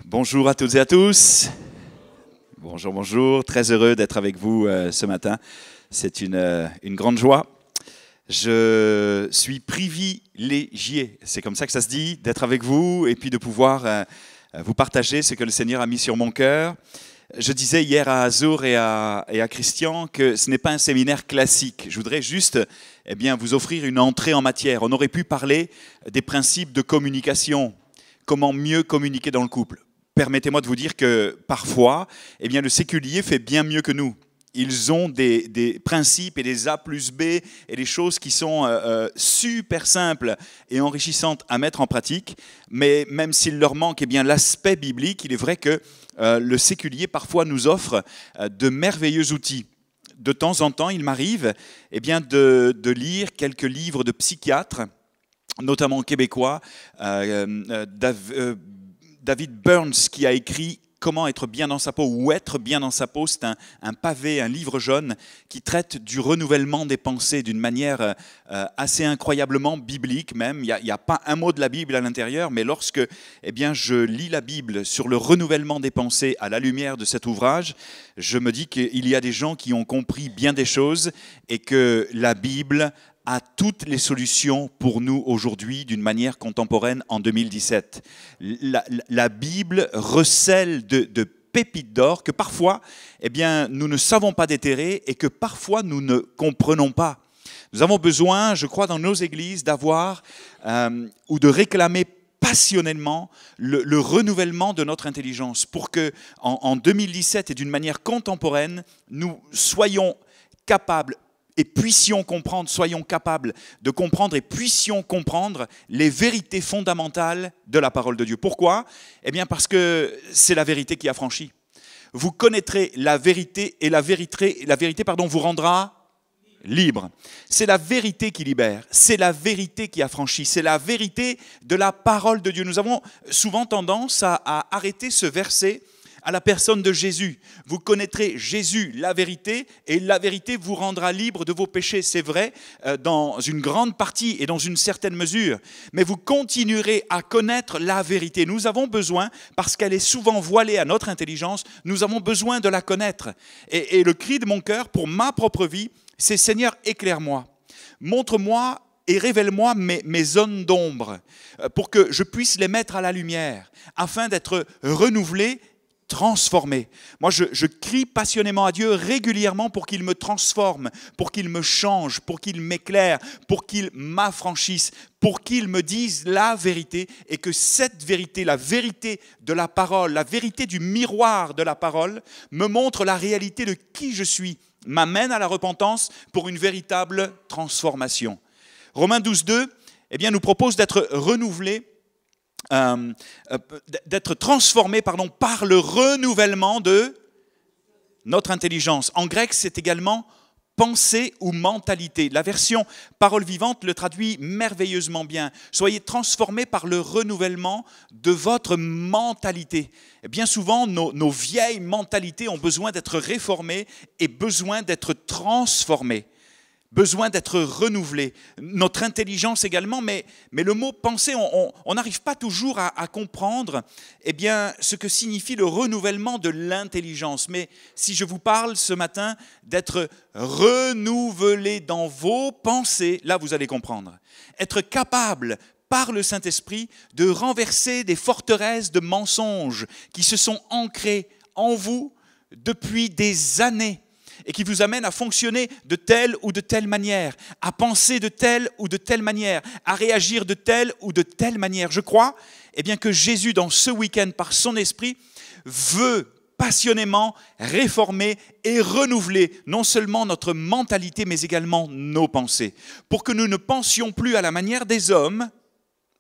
Bonjour à toutes et à tous. Bonjour, bonjour. Très heureux d'être avec vous ce matin. C'est une grande joie. Je suis privilégié, c'est comme ça que ça se dit, d'être avec vous et puis de pouvoir vous partager ce que le Seigneur a mis sur mon cœur. Je disais hier à Azur et à Christian que ce n'est pas un séminaire classique. Je voudrais juste vous offrir une entrée en matière. On aurait pu parler des principes de communication, comment mieux communiquer dans le couple. Permettez-moi de vous dire que parfois, le séculier fait bien mieux que nous. Ils ont des principes et des A plus B et des choses qui sont super simples et enrichissantes à mettre en pratique. Mais même s'il leur manque l'aspect biblique, il est vrai que le séculier parfois nous offre de merveilleux outils. De temps en temps, il m'arrive de lire quelques livres de psychiatres, notamment québécois, David Burns qui a écrit « Comment être bien dans sa peau » ou « Être bien dans sa peau ». C'est un pavé, un livre jaune qui traite du renouvellement des pensées d'une manière assez incroyablement biblique même. Il n'y a pas un mot de la Bible à l'intérieur, mais lorsque je lis la Bible sur le renouvellement des pensées à la lumière de cet ouvrage, je me dis qu'il y a des gens qui ont compris bien des choses et que la Bible a toutes les solutions pour nous aujourd'hui d'une manière contemporaine en 2017. La Bible recèle de pépites d'or que parfois nous ne savons pas déterrer et que parfois nous ne comprenons pas. Nous avons besoin, je crois, dans nos églises d'avoir ou de réclamer passionnément le renouvellement de notre intelligence pour que en 2017 et d'une manière contemporaine, nous soyons capables et puissions comprendre, soyons capables de comprendre et puissions comprendre les vérités fondamentales de la parole de Dieu. Pourquoi ? Parce que c'est la vérité qui affranchit. Vous connaîtrez la vérité et la vérité vous rendra libre. C'est la vérité qui libère, c'est la vérité qui affranchit, c'est la vérité de la parole de Dieu. Nous avons souvent tendance à arrêter ce verset à la personne de Jésus. Vous connaîtrez Jésus, la vérité, et la vérité vous rendra libre de vos péchés. C'est vrai dans une grande partie et dans une certaine mesure, mais vous continuerez à connaître la vérité. Nous avons besoin, parce qu'elle est souvent voilée à notre intelligence, nous avons besoin de la connaître. Et le cri de mon cœur pour ma propre vie, c'est « Seigneur, éclaire-moi, montre-moi et révèle-moi mes zones d'ombre pour que je puisse les mettre à la lumière, afin d'être renouvelé, transformé. » Moi, je crie passionnément à Dieu régulièrement pour qu'il me transforme, pour qu'il me change, pour qu'il m'éclaire, pour qu'il m'affranchisse, pour qu'il me dise la vérité et que cette vérité, la vérité de la parole, la vérité du miroir de la parole, me montre la réalité de qui je suis, m'amène à la repentance pour une véritable transformation. Romains 12:2 nous propose d'être renouvelés, d'être transformé par le renouvellement de notre intelligence. En grec, c'est également pensée ou mentalité. La version Parole vivante le traduit merveilleusement bien. Soyez transformés par le renouvellement de votre mentalité. Et bien souvent, nos vieilles mentalités ont besoin d'être réformées et besoin d'être transformées. Besoin d'être renouvelé, notre intelligence également, mais le mot penser, on n'arrive pas toujours à comprendre ce que signifie le renouvellement de l'intelligence. Mais si je vous parle ce matin d'être renouvelé dans vos pensées, là vous allez comprendre. Être capable par le Saint-Esprit de renverser des forteresses de mensonges qui se sont ancrées en vous depuis des années, et qui vous amène à fonctionner de telle ou de telle manière, à penser de telle ou de telle manière, à réagir de telle ou de telle manière. Je crois que Jésus, dans ce week-end, par son esprit, veut passionnément réformer et renouveler non seulement notre mentalité, mais également nos pensées, pour que nous ne pensions plus à la manière des hommes,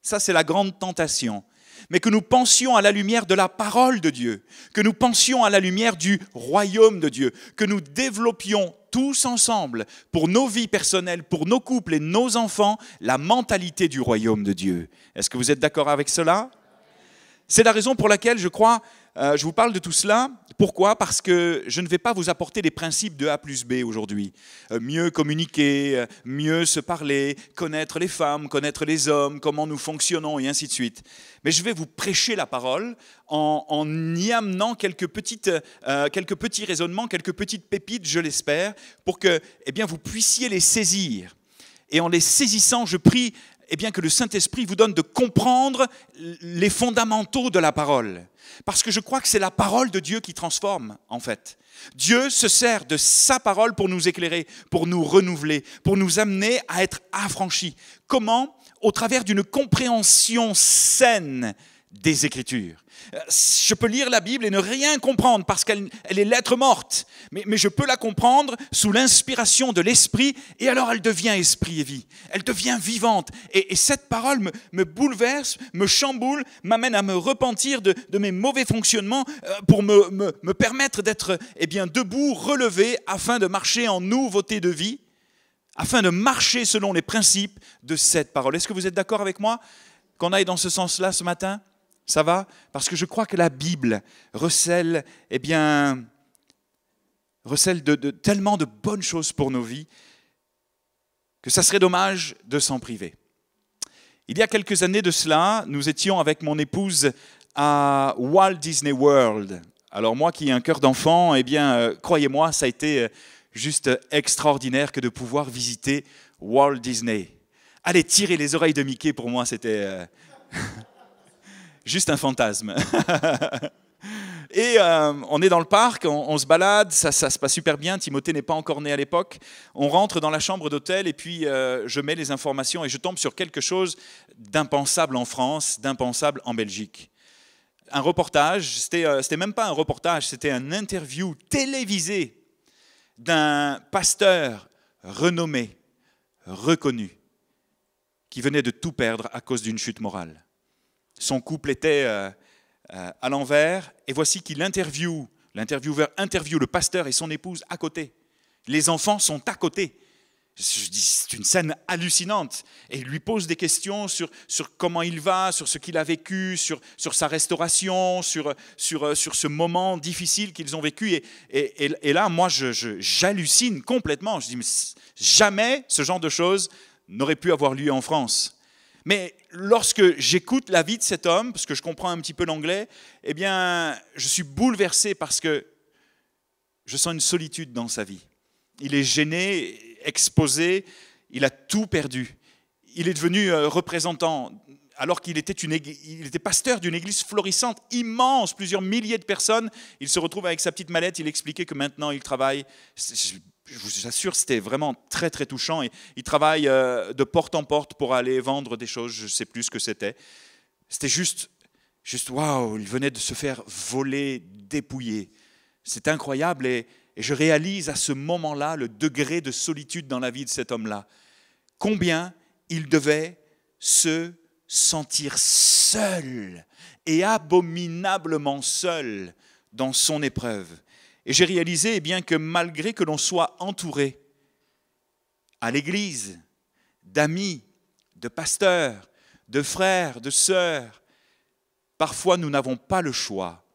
ça c'est la grande tentation, mais que nous pensions à la lumière de la parole de Dieu, que nous pensions à la lumière du royaume de Dieu, que nous développions tous ensemble, pour nos vies personnelles, pour nos couples et nos enfants, la mentalité du royaume de Dieu. Est-ce que vous êtes d'accord avec cela ? C'est la raison pour laquelle, je crois, je vous parle de tout cela. Pourquoi? Parce que je ne vais pas vous apporter des principes de A plus B aujourd'hui. Mieux communiquer, mieux se parler, connaître les femmes, connaître les hommes, comment nous fonctionnons et ainsi de suite. Mais je vais vous prêcher la parole en y amenant quelques petits raisonnements, quelques petites pépites, je l'espère, pour que vous puissiez les saisir. Et en les saisissant, je prie que le Saint-Esprit vous donne de comprendre les fondamentaux de la parole. Parce que je crois que c'est la parole de Dieu qui transforme, en fait. Dieu se sert de sa parole pour nous éclairer, pour nous renouveler, pour nous amener à être affranchis. Comment? Au travers d'une compréhension saine des Écritures. Je peux lire la Bible et ne rien comprendre parce qu'elle est lettre morte, mais je peux la comprendre sous l'inspiration de l'Esprit et alors elle devient esprit et vie. Elle devient vivante et cette parole me bouleverse, me chamboule, m'amène à me repentir de mes mauvais fonctionnements pour me permettre d'être debout, relevé, afin de marcher en nouveauté de vie, afin de marcher selon les principes de cette parole. Est-ce que vous êtes d'accord avec moi qu'on aille dans ce sens-là ce matin ? Ça va? Parce que je crois que la Bible recèle, de tellement de bonnes choses pour nos vies que ça serait dommage de s'en priver. Il y a quelques années de cela, nous étions avec mon épouse à Walt Disney World. Alors moi qui ai un cœur d'enfant, croyez-moi, ça a été juste extraordinaire que de pouvoir visiter Walt Disney. Aller tirer les oreilles de Mickey, pour moi, c'était... juste un fantasme. Et on est dans le parc, on se balade, ça se passe super bien. Timothée n'est pas encore né à l'époque. On rentre dans la chambre d'hôtel et puis je mets les informations et je tombe sur quelque chose d'impensable en France, d'impensable en Belgique. Un reportage, c'était même pas un reportage, c'était un interview télévisé d'un pasteur renommé, reconnu, qui venait de tout perdre à cause d'une chute morale. Son couple était à l'envers et voici qu'il l'intervieweur interviewe le pasteur et son épouse à côté. Les enfants sont à côté. Je dis, c'est une scène hallucinante. Et il lui pose des questions sur comment il va, sur ce qu'il a vécu, sur sa restauration, sur ce moment difficile qu'ils ont vécu. Et là, moi, j'hallucine complètement. Je dis, mais jamais ce genre de choses n'aurait pu avoir lieu en France. Mais lorsque j'écoute la vie de cet homme, parce que je comprends un petit peu l'anglais, je suis bouleversé parce que je sens une solitude dans sa vie. Il est gêné, exposé, il a tout perdu. Il est devenu représentant, alors qu'il était, il était pasteur d'une église florissante, immense, plusieurs milliers de personnes. Il se retrouve avec sa petite mallette, il expliquait que maintenant il travaille... Je vous assure, c'était vraiment très, très touchant. Et il travaille de porte en porte pour aller vendre des choses, je ne sais plus ce que c'était. C'était juste waouh, il venait de se faire voler, dépouiller. C'est incroyable et je réalise à ce moment-là le degré de solitude dans la vie de cet homme-là. Combien il devait se sentir seul et abominablement seul dans son épreuve. Et j'ai réalisé que malgré que l'on soit entouré à l'église d'amis, de pasteurs, de frères, de sœurs, parfois nous n'avons pas le choix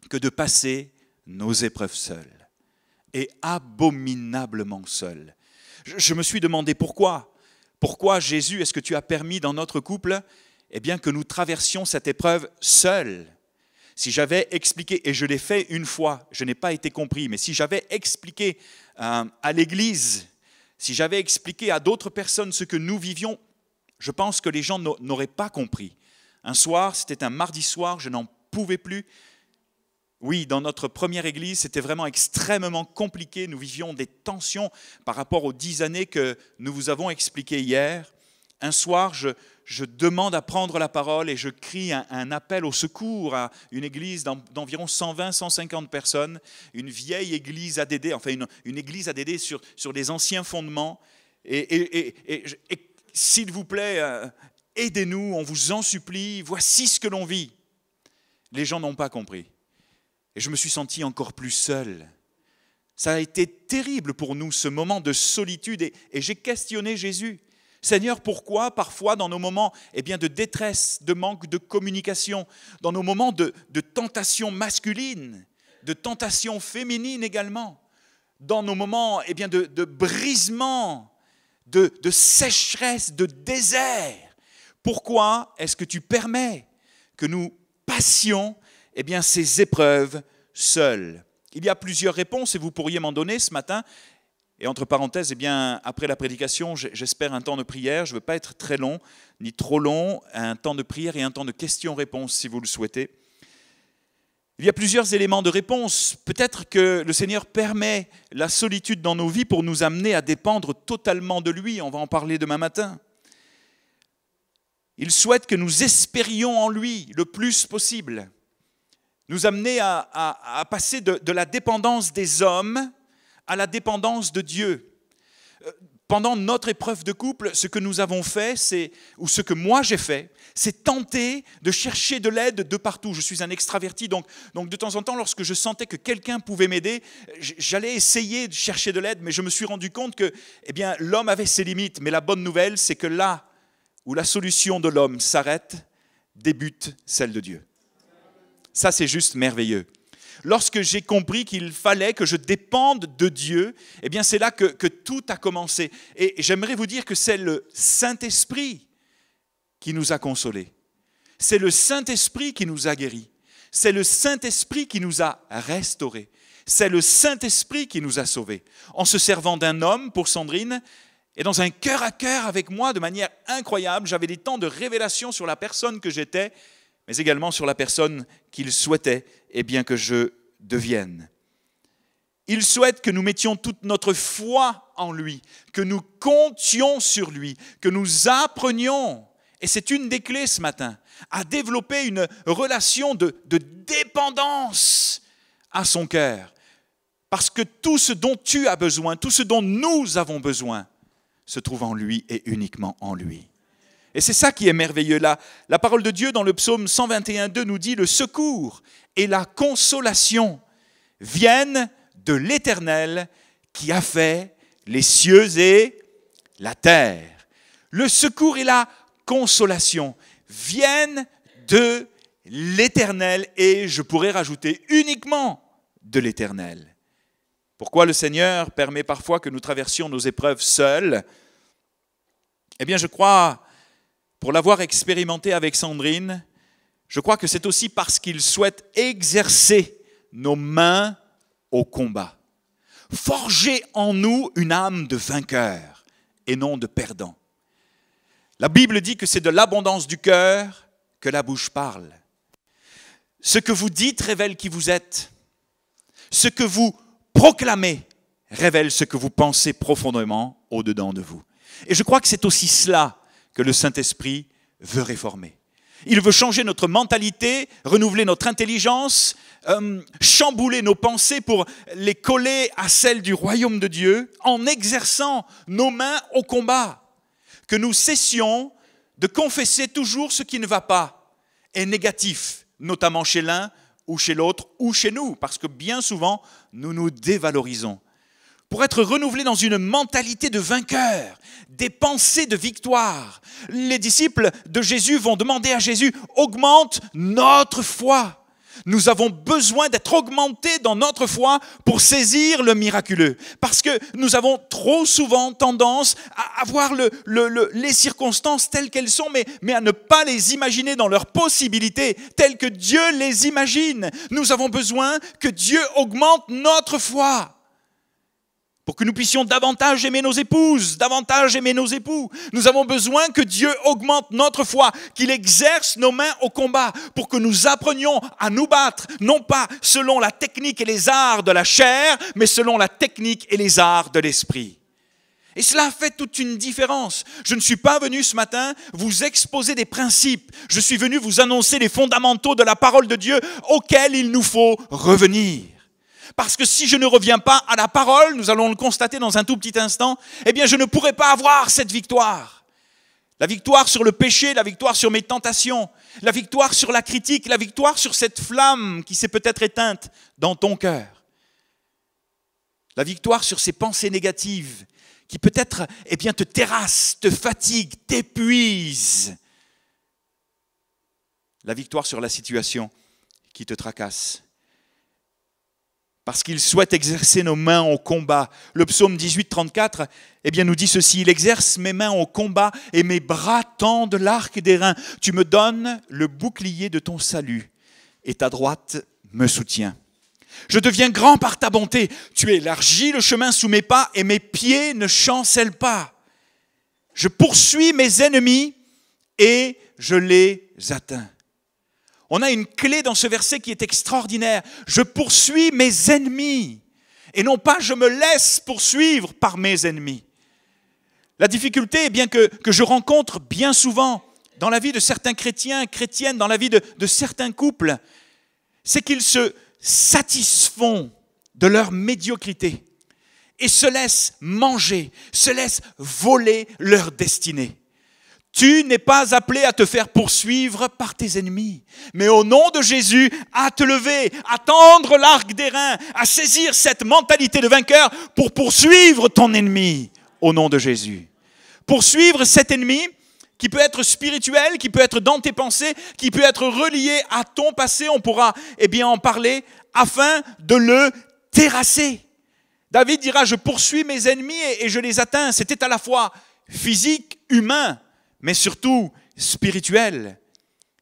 que de passer nos épreuves seuls et abominablement seuls. Je me suis demandé pourquoi. Pourquoi Jésus, est-ce que tu as permis dans notre couple que nous traversions cette épreuve seuls? Si j'avais expliqué, et je l'ai fait une fois, je n'ai pas été compris, mais si j'avais expliqué à l'église, si j'avais expliqué à d'autres personnes ce que nous vivions, je pense que les gens n'auraient pas compris. Un soir, c'était un mardi soir, je n'en pouvais plus. Oui, dans notre première église, c'était vraiment extrêmement compliqué. Nous vivions des tensions par rapport aux 10 années que nous vous avons expliquées hier. Un soir, je demande à prendre la parole et je crie un appel au secours à une église d'environ 120-150 personnes, une vieille église ADD, enfin une église ADD sur des anciens fondements. Et s'il vous plaît, aidez-nous, on vous en supplie, voici ce que l'on vit. Les gens n'ont pas compris. Et je me suis senti encore plus seul. Ça a été terrible pour nous, ce moment de solitude. Et j'ai questionné Jésus. Seigneur, pourquoi parfois dans nos moments de détresse, de manque de communication, dans nos moments de tentation masculine, de tentation féminine également, dans nos moments de brisement, de sécheresse, de désert, pourquoi est-ce que tu permets que nous passions ces épreuves seuls? Il y a plusieurs réponses et vous pourriez m'en donner ce matin. Et entre parenthèses, après la prédication, j'espère un temps de prière. Je ne veux pas être très long, ni trop long. Un temps de prière et un temps de questions-réponses, si vous le souhaitez. Il y a plusieurs éléments de réponse. Peut-être que le Seigneur permet la solitude dans nos vies pour nous amener à dépendre totalement de lui. On va en parler demain matin. Il souhaite que nous espérions en lui le plus possible. Nous amener à passer de la dépendance des hommes à la dépendance de Dieu. Pendant notre épreuve de couple, ce que nous avons fait, ou ce que moi j'ai fait, c'est tenter de chercher de l'aide de partout. Je suis un extraverti, donc de temps en temps, lorsque je sentais que quelqu'un pouvait m'aider, j'allais essayer de chercher de l'aide, mais je me suis rendu compte que l'homme avait ses limites. Mais la bonne nouvelle, c'est que là où la solution de l'homme s'arrête, débute celle de Dieu. Ça, c'est juste merveilleux. Lorsque j'ai compris qu'il fallait que je dépende de Dieu, c'est là que tout a commencé. Et j'aimerais vous dire que c'est le Saint-Esprit qui nous a consolés. C'est le Saint-Esprit qui nous a guéris. C'est le Saint-Esprit qui nous a restaurés. C'est le Saint-Esprit qui nous a sauvés. En se servant d'un homme pour Sandrine, et dans un cœur à cœur avec moi, de manière incroyable, j'avais des temps de révélation sur la personne que j'étais, mais également sur la personne qu'il souhaitait que je devienne. Il souhaite que nous mettions toute notre foi en lui, que nous comptions sur lui, que nous apprenions, et c'est une des clés ce matin, à développer une relation de dépendance à son cœur. Parce que tout ce dont tu as besoin, tout ce dont nous avons besoin, se trouve en lui et uniquement en lui. Et c'est ça qui est merveilleux là. La parole de Dieu dans le psaume 121:2 nous dit « Le secours et la consolation viennent de l'Éternel qui a fait les cieux et la terre. » Le secours et la consolation viennent de l'Éternel et je pourrais rajouter uniquement de l'Éternel. Pourquoi le Seigneur permet parfois que nous traversions nos épreuves seuls? Je crois, pour l'avoir expérimenté avec Sandrine, je crois que c'est aussi parce qu'il souhaite exercer nos mains au combat. Forger en nous une âme de vainqueur et non de perdant. La Bible dit que c'est de l'abondance du cœur que la bouche parle. Ce que vous dites révèle qui vous êtes. Ce que vous proclamez révèle ce que vous pensez profondément au-dedans de vous. Et je crois que c'est aussi cela que le Saint-Esprit veut réformer. Il veut changer notre mentalité, renouveler notre intelligence, chambouler nos pensées pour les coller à celles du royaume de Dieu en exerçant nos mains au combat. Que nous cessions de confesser toujours ce qui ne va pas, est négatif, notamment chez l'un ou chez l'autre ou chez nous, parce que bien souvent, nous nous dévalorisons. Pour être renouvelés dans une mentalité de vainqueur, des pensées de victoire. Les disciples de Jésus vont demander à Jésus, augmente notre foi. Nous avons besoin d'être augmentés dans notre foi pour saisir le miraculeux. Parce que nous avons trop souvent tendance à voir les circonstances telles qu'elles sont, mais à ne pas les imaginer dans leurs possibilités, telles que Dieu les imagine. Nous avons besoin que Dieu augmente notre foi. Pour que nous puissions davantage aimer nos épouses, davantage aimer nos époux. Nous avons besoin que Dieu augmente notre foi, qu'il exerce nos mains au combat, pour que nous apprenions à nous battre, non pas selon la technique et les arts de la chair, mais selon la technique et les arts de l'esprit. Et cela fait toute une différence. Je ne suis pas venu ce matin vous exposer des principes. Je suis venu vous annoncer les fondamentaux de la parole de Dieu auxquels il nous faut revenir. Parce que si je ne reviens pas à la parole, nous allons le constater dans un tout petit instant, je ne pourrai pas avoir cette victoire. La victoire sur le péché, la victoire sur mes tentations, la victoire sur la critique, la victoire sur cette flamme qui s'est peut-être éteinte dans ton cœur. La victoire sur ces pensées négatives qui peut-être te terrassent, te fatiguent, t'épuisent. La victoire sur la situation qui te tracasse. Parce qu'il souhaite exercer nos mains au combat. Le psaume 18, 34 nous dit ceci: il exerce mes mains au combat et mes bras tendent l'arc d'airain. Tu me donnes le bouclier de ton salut et ta droite me soutient. Je deviens grand par ta bonté. Tu élargis le chemin sous mes pas et mes pieds ne chancellent pas. Je poursuis mes ennemis et je les atteins. On a une clé dans ce verset qui est extraordinaire. Je poursuis mes ennemis et non pas je me laisse poursuivre par mes ennemis. La difficulté que je rencontre bien souvent dans la vie de certains chrétiens, chrétiennes, dans la vie de certains couples, c'est qu'ils se satisfont de leur médiocrité et se laissent manger, se laissent voler leur destinée. Tu n'es pas appelé à te faire poursuivre par tes ennemis, mais au nom de Jésus, à te lever, à tendre l'arc d'airain, à saisir cette mentalité de vainqueur pour poursuivre ton ennemi, au nom de Jésus. Poursuivre cet ennemi qui peut être spirituel, qui peut être dans tes pensées, qui peut être relié à ton passé, on pourra en parler, afin de le terrasser. David dira, je poursuis mes ennemis et je les atteins. C'était à la fois physique, humain, mais surtout spirituel.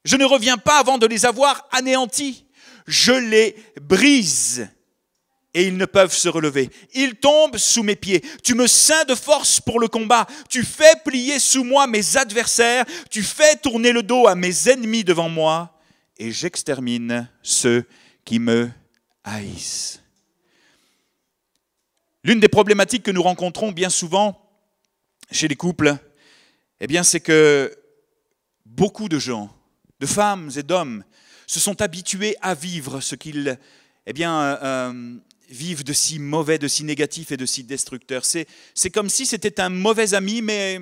Je ne reviens pas avant de les avoir anéantis. Je les brise et ils ne peuvent se relever. Ils tombent sous mes pieds. Tu me ceins de force pour le combat. Tu fais plier sous moi mes adversaires. Tu fais tourner le dos à mes ennemis devant moi et j'extermine ceux qui me haïssent. L'une des problématiques que nous rencontrons bien souvent chez les couples, c'est que beaucoup de gens, de femmes et d'hommes, se sont habitués à vivre ce qu'ils vivent de si mauvais, de si négatif et de si destructeur. C'est comme si c'était un mauvais ami, mais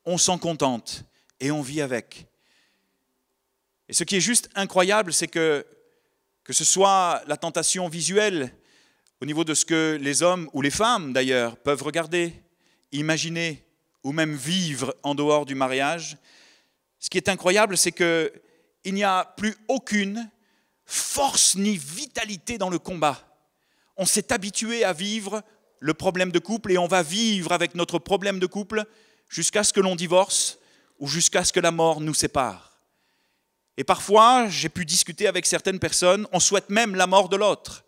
on s'en contente et on vit avec. Et ce qui est juste incroyable, c'est que ce soit la tentation visuelle, au niveau de ce que les hommes ou les femmes d'ailleurs peuvent regarder, imaginer ou même vivre en dehors du mariage, ce qui est incroyable, c'est qu'il n'y a plus aucune force ni vitalité dans le combat. On s'est habitué à vivre le problème de couple et on va vivre avec notre problème de couple jusqu'à ce que l'on divorce ou jusqu'à ce que la mort nous sépare. Et parfois, j'ai pu discuter avec certaines personnes, on souhaite même la mort de l'autre.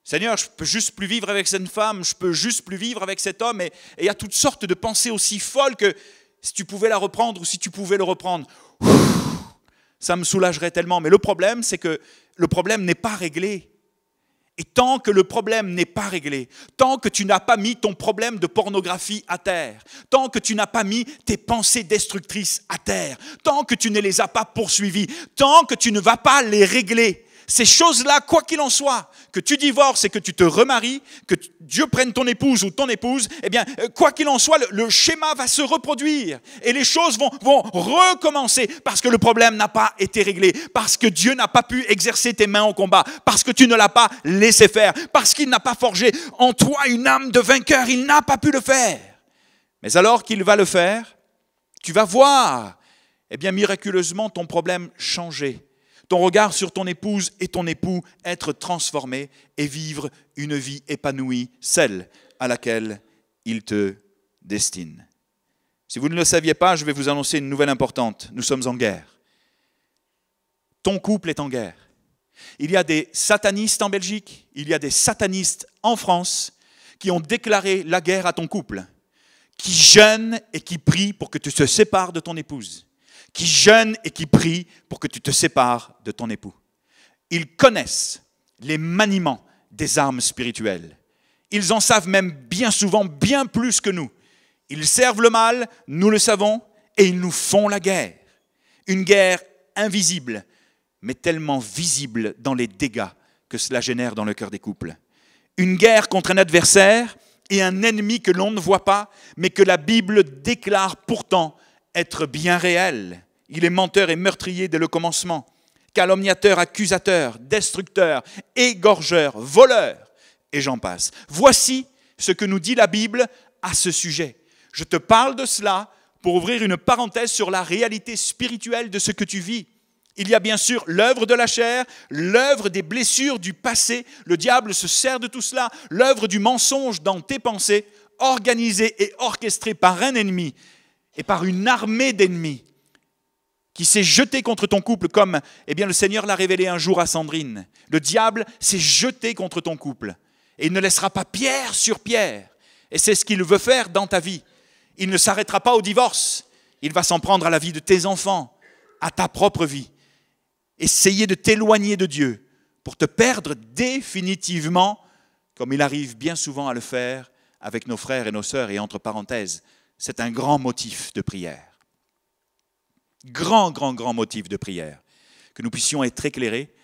Seigneur, je ne peux juste plus vivre avec cette femme, je ne peux juste plus vivre avec cet homme. Et il y a toutes sortes de pensées aussi folles que si tu pouvais la reprendre ou si tu pouvais le reprendre, ça me soulagerait tellement. Mais le problème, c'est que le problème n'est pas réglé. Et tant que le problème n'est pas réglé, tant que tu n'as pas mis ton problème de pornographie à terre, tant que tu n'as pas mis tes pensées destructrices à terre, tant que tu ne les as pas poursuivies, tant que tu ne vas pas les régler, ces choses-là, quoi qu'il en soit, que tu divorces et que tu te remaries, que Dieu prenne ton épouse ou ton épouse, quoi qu'il en soit, le schéma va se reproduire et les choses vont recommencer parce que le problème n'a pas été réglé, parce que Dieu n'a pas pu exercer tes mains au combat, parce que tu ne l'as pas laissé faire, parce qu'il n'a pas forgé en toi une âme de vainqueur, il n'a pas pu le faire. Mais alors qu'il va le faire, tu vas voir, miraculeusement, ton problème changer. Ton regard sur ton épouse et ton époux être transformé et vivre une vie épanouie, celle à laquelle il te destine. Si vous ne le saviez pas, je vais vous annoncer une nouvelle importante. Nous sommes en guerre. Ton couple est en guerre. Il y a des satanistes en Belgique, il y a des satanistes en France qui ont déclaré la guerre à ton couple, qui jeûnent et qui prient pour que tu te sépares de ton épouse, qui jeûnent et qui prient pour que tu te sépares de ton époux. Ils connaissent les maniements des armes spirituelles. Ils en savent même bien souvent bien plus que nous. Ils servent le mal, nous le savons, et ils nous font la guerre. Une guerre invisible, mais tellement visible dans les dégâts que cela génère dans le cœur des couples. Une guerre contre un adversaire et un ennemi que l'on ne voit pas, mais que la Bible déclare pourtant être bien réel. Il est menteur et meurtrier dès le commencement, calomniateur, accusateur, destructeur, égorgeur, voleur, et j'en passe. Voici ce que nous dit la Bible à ce sujet. Je te parle de cela pour ouvrir une parenthèse sur la réalité spirituelle de ce que tu vis. Il y a bien sûr l'œuvre de la chair, l'œuvre des blessures du passé. Le diable se sert de tout cela. L'œuvre du mensonge dans tes pensées, organisée et orchestrée par un ennemi et par une armée d'ennemis qui s'est jeté contre ton couple comme le Seigneur l'a révélé un jour à Sandrine. Le diable s'est jeté contre ton couple et il ne laissera pas pierre sur pierre. Et c'est ce qu'il veut faire dans ta vie. Il ne s'arrêtera pas au divorce. Il va s'en prendre à la vie de tes enfants, à ta propre vie. Essayer de t'éloigner de Dieu pour te perdre définitivement, comme il arrive bien souvent à le faire avec nos frères et nos sœurs. Et entre parenthèses, c'est un grand motif de prière. Grand motif de prière. Que nous puissions être éclairés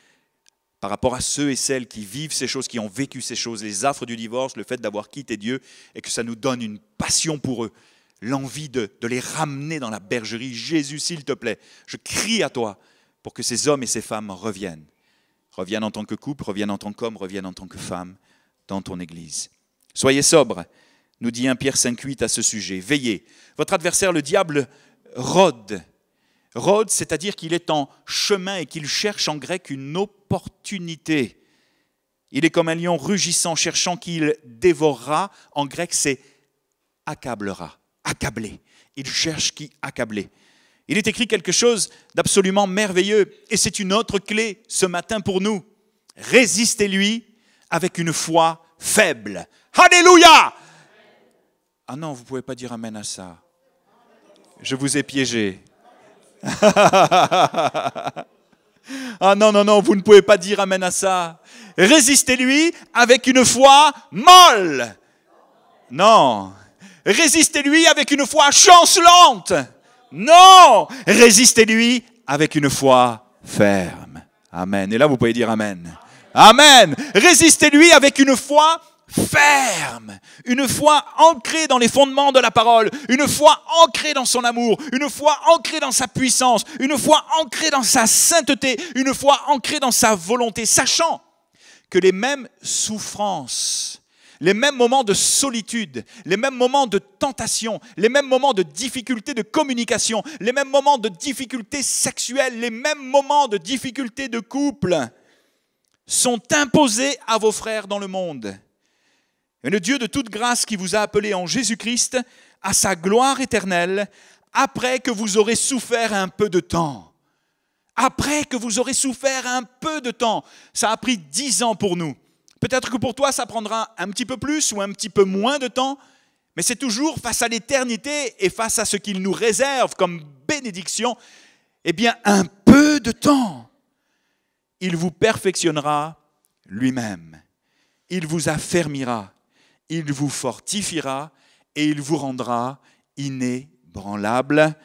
par rapport à ceux et celles qui vivent ces choses, qui ont vécu ces choses, les affres du divorce, le fait d'avoir quitté Dieu, et que ça nous donne une passion pour eux, l'envie de les ramener dans la bergerie. Jésus, s'il te plaît, je crie à toi pour que ces hommes et ces femmes reviennent. Reviennent en tant que couple, reviennent en tant qu'homme, reviennent en tant que femme dans ton Église. Soyez sobres, nous dit 1 Pierre 5,8 à ce sujet. Veillez. Votre adversaire, le diable, rôde. Rôde, c'est-à-dire qu'il est en chemin et qu'il cherche en grec une opportunité. Il est comme un lion rugissant, cherchant qu'il dévorera. En grec, c'est accablera, accabler. Il cherche qui accabler. Il est écrit quelque chose d'absolument merveilleux et c'est une autre clé ce matin pour nous. Résistez-lui avec une foi faible. Alléluia! Ah non, vous ne pouvez pas dire amen à ça. Je vous ai piégé. Ah non, vous ne pouvez pas dire amen à ça. Résistez-lui avec une foi molle. Non. Résistez-lui avec une foi chancelante. Non. Résistez-lui avec une foi ferme. Amen. Et là, vous pouvez dire amen. Amen. Résistez-lui avec une foi ferme, une foi ancrée dans les fondements de la parole, une foi ancrée dans son amour, une foi ancrée dans sa puissance, une foi ancrée dans sa sainteté, une foi ancrée dans sa volonté, sachant que les mêmes souffrances, les mêmes moments de solitude, les mêmes moments de tentation, les mêmes moments de difficulté de communication, les mêmes moments de difficulté sexuelle, les mêmes moments de difficulté de couple sont imposés à vos frères dans le monde. Et le Dieu de toute grâce qui vous a appelé en Jésus-Christ à sa gloire éternelle, après que vous aurez souffert un peu de temps. Après que vous aurez souffert un peu de temps. Ça a pris 10 ans pour nous. Peut-être que pour toi, ça prendra un petit peu plus ou un petit peu moins de temps, mais c'est toujours face à l'éternité et face à ce qu'il nous réserve comme bénédiction, un peu de temps. Il vous perfectionnera lui-même. Il vous affermira. Il vous fortifiera et il vous rendra inébranlable.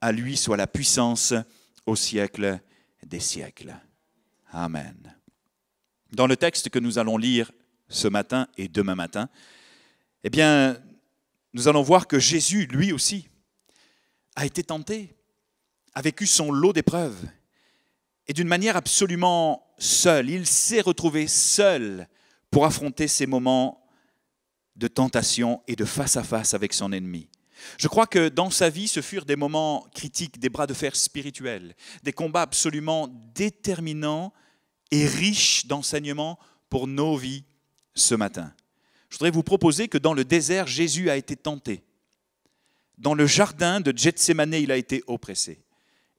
À lui soit la puissance au siècle des siècles. Amen. Dans le texte que nous allons lire ce matin et demain matin, nous allons voir que Jésus, lui aussi, a été tenté, a vécu son lot d'épreuves et d'une manière absolument seule. Il s'est retrouvé seul pour affronter ces moments de tentation et de face à face avec son ennemi. Je crois que dans sa vie, ce furent des moments critiques, des bras de fer spirituels, des combats absolument déterminants et riches d'enseignements pour nos vies ce matin. Je voudrais vous proposer que dans le désert, Jésus a été tenté. Dans le jardin de Gethsémané, il a été oppressé.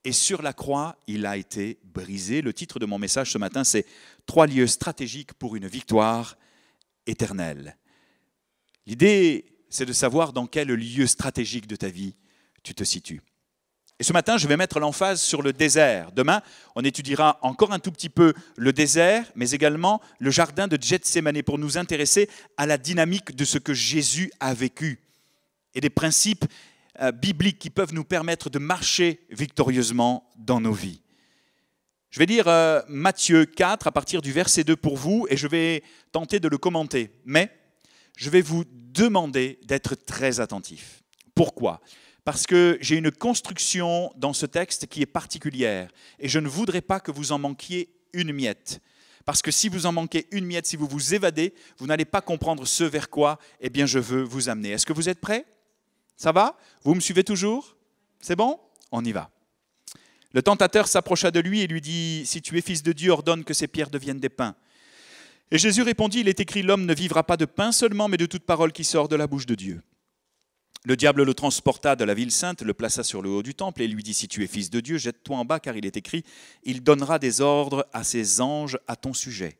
Et sur la croix, il a été brisé. Le titre de mon message ce matin, c'est « 3 lieux stratégiques pour une victoire éternelle ». L'idée, c'est de savoir dans quel lieu stratégique de ta vie tu te situes. Et ce matin, je vais mettre l'emphase sur le désert. Demain, on étudiera encore un tout petit peu le désert, mais également le jardin de Gethsémané pour nous intéresser à la dynamique de ce que Jésus a vécu et des principes bibliques qui peuvent nous permettre de marcher victorieusement dans nos vies. Je vais lire Matthieu 4 à partir du verset 2 pour vous et je vais tenter de le commenter. Mais je vais vous demander d'être très attentif. Pourquoi ? Parce que j'ai une construction dans ce texte qui est particulière et je ne voudrais pas que vous en manquiez une miette. Parce que si vous en manquez une miette, si vous vous évadez, vous n'allez pas comprendre ce vers quoi, eh bien, je veux vous amener. Est-ce que vous êtes prêts? Ça va? Vous me suivez toujours? C'est bon? On y va. Le tentateur s'approcha de lui et lui dit, « Si tu es fils de Dieu, ordonne que ces pierres deviennent des pains. » Et Jésus répondit, « Il est écrit, l'homme ne vivra pas de pain seulement, mais de toute parole qui sort de la bouche de Dieu. » Le diable le transporta de la ville sainte, le plaça sur le haut du temple et lui dit, « Si tu es fils de Dieu, jette-toi en bas, car il est écrit, il donnera des ordres à ses anges à ton sujet.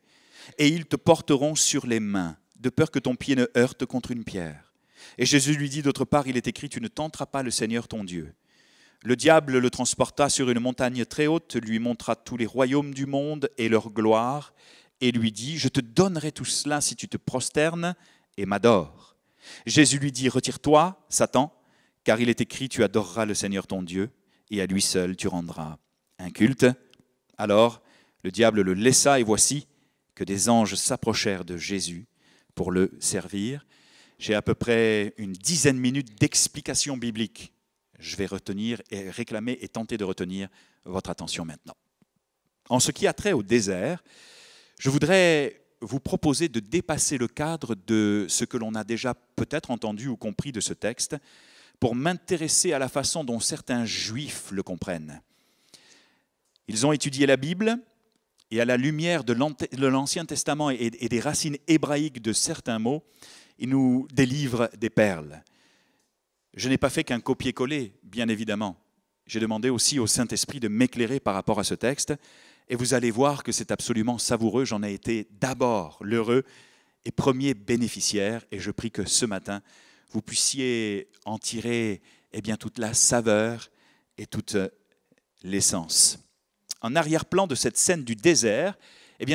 Et ils te porteront sur les mains, de peur que ton pied ne heurte contre une pierre. » Et Jésus lui dit, d'autre part, il est écrit, « Tu ne tenteras pas le Seigneur ton Dieu. » Le diable le transporta sur une montagne très haute, lui montra tous les royaumes du monde et leur gloire, et lui dit, « Je te donnerai tout cela si tu te prosternes et m'adores. » Jésus lui dit, « Retire-toi, Satan, car il est écrit, tu adoreras le Seigneur ton Dieu, et à lui seul tu rendras un culte. » Alors le diable le laissa, et voici que des anges s'approchèrent de Jésus pour le servir. J'ai à peu près une dizaine de minutes d'explication biblique. Je vais retenir et réclamer et tenter de retenir votre attention maintenant. En ce qui a trait au désert, je voudrais vous proposer de dépasser le cadre de ce que l'on a déjà peut-être entendu ou compris de ce texte pour m'intéresser à la façon dont certains juifs le comprennent. Ils ont étudié la Bible et à la lumière de l'Ancien Testament et des racines hébraïques de certains mots, ils nous délivrent des perles. Je n'ai pas fait qu'un copier-coller, bien évidemment. J'ai demandé aussi au Saint-Esprit de m'éclairer par rapport à ce texte. Et vous allez voir que c'est absolument savoureux. J'en ai été d'abord l'heureux et premier bénéficiaire. Et je prie que ce matin, vous puissiez en tirer toute la saveur et toute l'essence. En arrière-plan de cette scène du désert,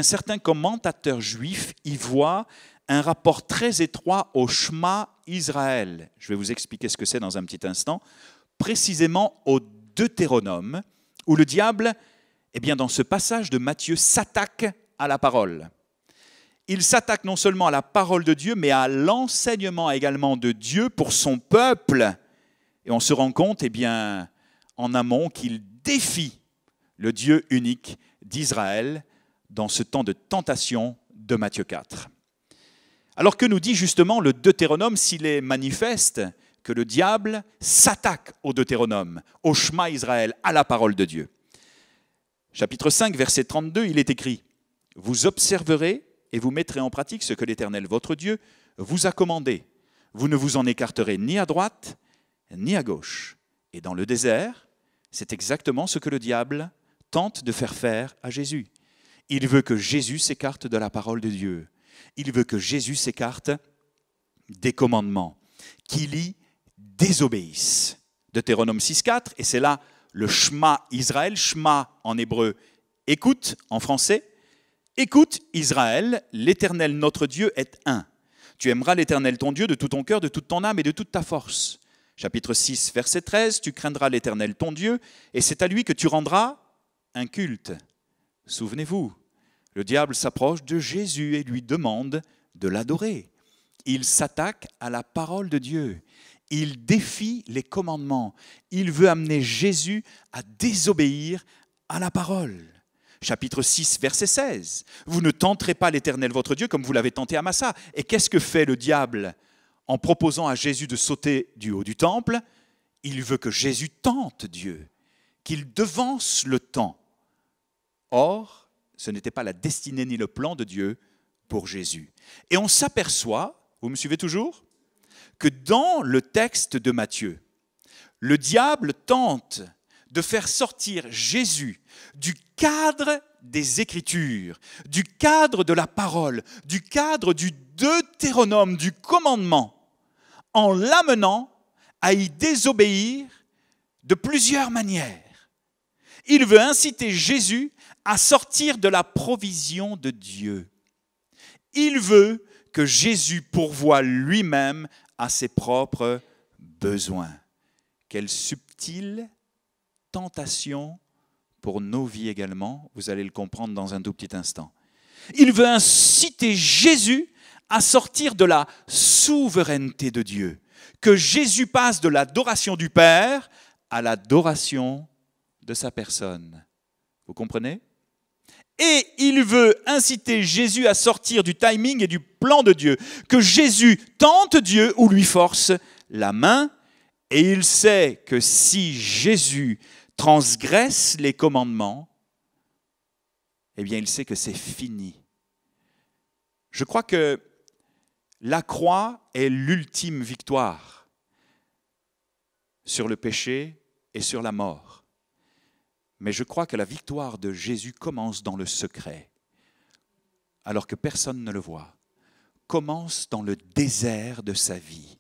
certains commentateurs juifs y voient un rapport très étroit au Shema Israël. Je vais vous expliquer ce que c'est dans un petit instant. Précisément au Deutéronome, où le diable, dans ce passage de Matthieu, s'attaque à la parole. Il s'attaque non seulement à la parole de Dieu, mais à l'enseignement également de Dieu pour son peuple. Et on se rend compte, en amont, qu'il défie le Dieu unique d'Israël dans ce temps de tentation de Matthieu 4. Alors que nous dit justement le Deutéronome s'il est manifeste que le diable s'attaque au Deutéronome, au Shema Israël, à la parole de Dieu. Chapitre 5, verset 32, il est écrit « Vous observerez et vous mettrez en pratique ce que l'Éternel, votre Dieu, vous a commandé. Vous ne vous en écarterez ni à droite, ni à gauche. » Et dans le désert, c'est exactement ce que le diable tente de faire à Jésus. Il veut que Jésus s'écarte de la parole de Dieu. Il veut que Jésus s'écarte des commandements, qu'il y désobéisse. Deutéronome 6.4, et c'est là le Shema Israël, Shema en hébreu, écoute en français. Écoute Israël, l'Éternel notre Dieu est un. Tu aimeras l'Éternel ton Dieu de tout ton cœur, de toute ton âme et de toute ta force. Chapitre 6, verset 13, tu craindras l'Éternel ton Dieu, et c'est à lui que tu rendras un culte. Souvenez-vous, le diable s'approche de Jésus et lui demande de l'adorer. Il s'attaque à la parole de Dieu. Il défie les commandements. Il veut amener Jésus à désobéir à la parole. Chapitre 6, verset 16. Vous ne tenterez pas l'Éternel votre Dieu comme vous l'avez tenté à Massa. Et qu'est-ce que fait le diable en proposant à Jésus de sauter du haut du temple? Il veut que Jésus tente Dieu, qu'il devance le temps. Or, ce n'était pas la destinée ni le plan de Dieu pour Jésus. Et on s'aperçoit, vous me suivez toujours, que dans le texte de Matthieu, le diable tente de faire sortir Jésus du cadre des Écritures, du cadre de la parole, du cadre du Deutéronome, du commandement, en l'amenant à y désobéir de plusieurs manières. Il veut inciter Jésus à sortir de la provision de Dieu. Il veut que Jésus pourvoie lui-même à ses propres besoins. Quelle subtile tentation pour nos vies également, vous allez le comprendre dans un tout petit instant. Il veut inciter Jésus à sortir de la souveraineté de Dieu, que Jésus passe de l'adoration du Père à l'adoration de sa personne. Vous comprenez? Et il veut inciter Jésus à sortir du timing et du plan de Dieu. Que Jésus tente Dieu ou lui force la main. Et il sait que si Jésus transgresse les commandements, eh bien il sait que c'est fini. Je crois que la croix est l'ultime victoire sur le péché et sur la mort. Mais je crois que la victoire de Jésus commence dans le secret, alors que personne ne le voit. Commence dans le désert de sa vie.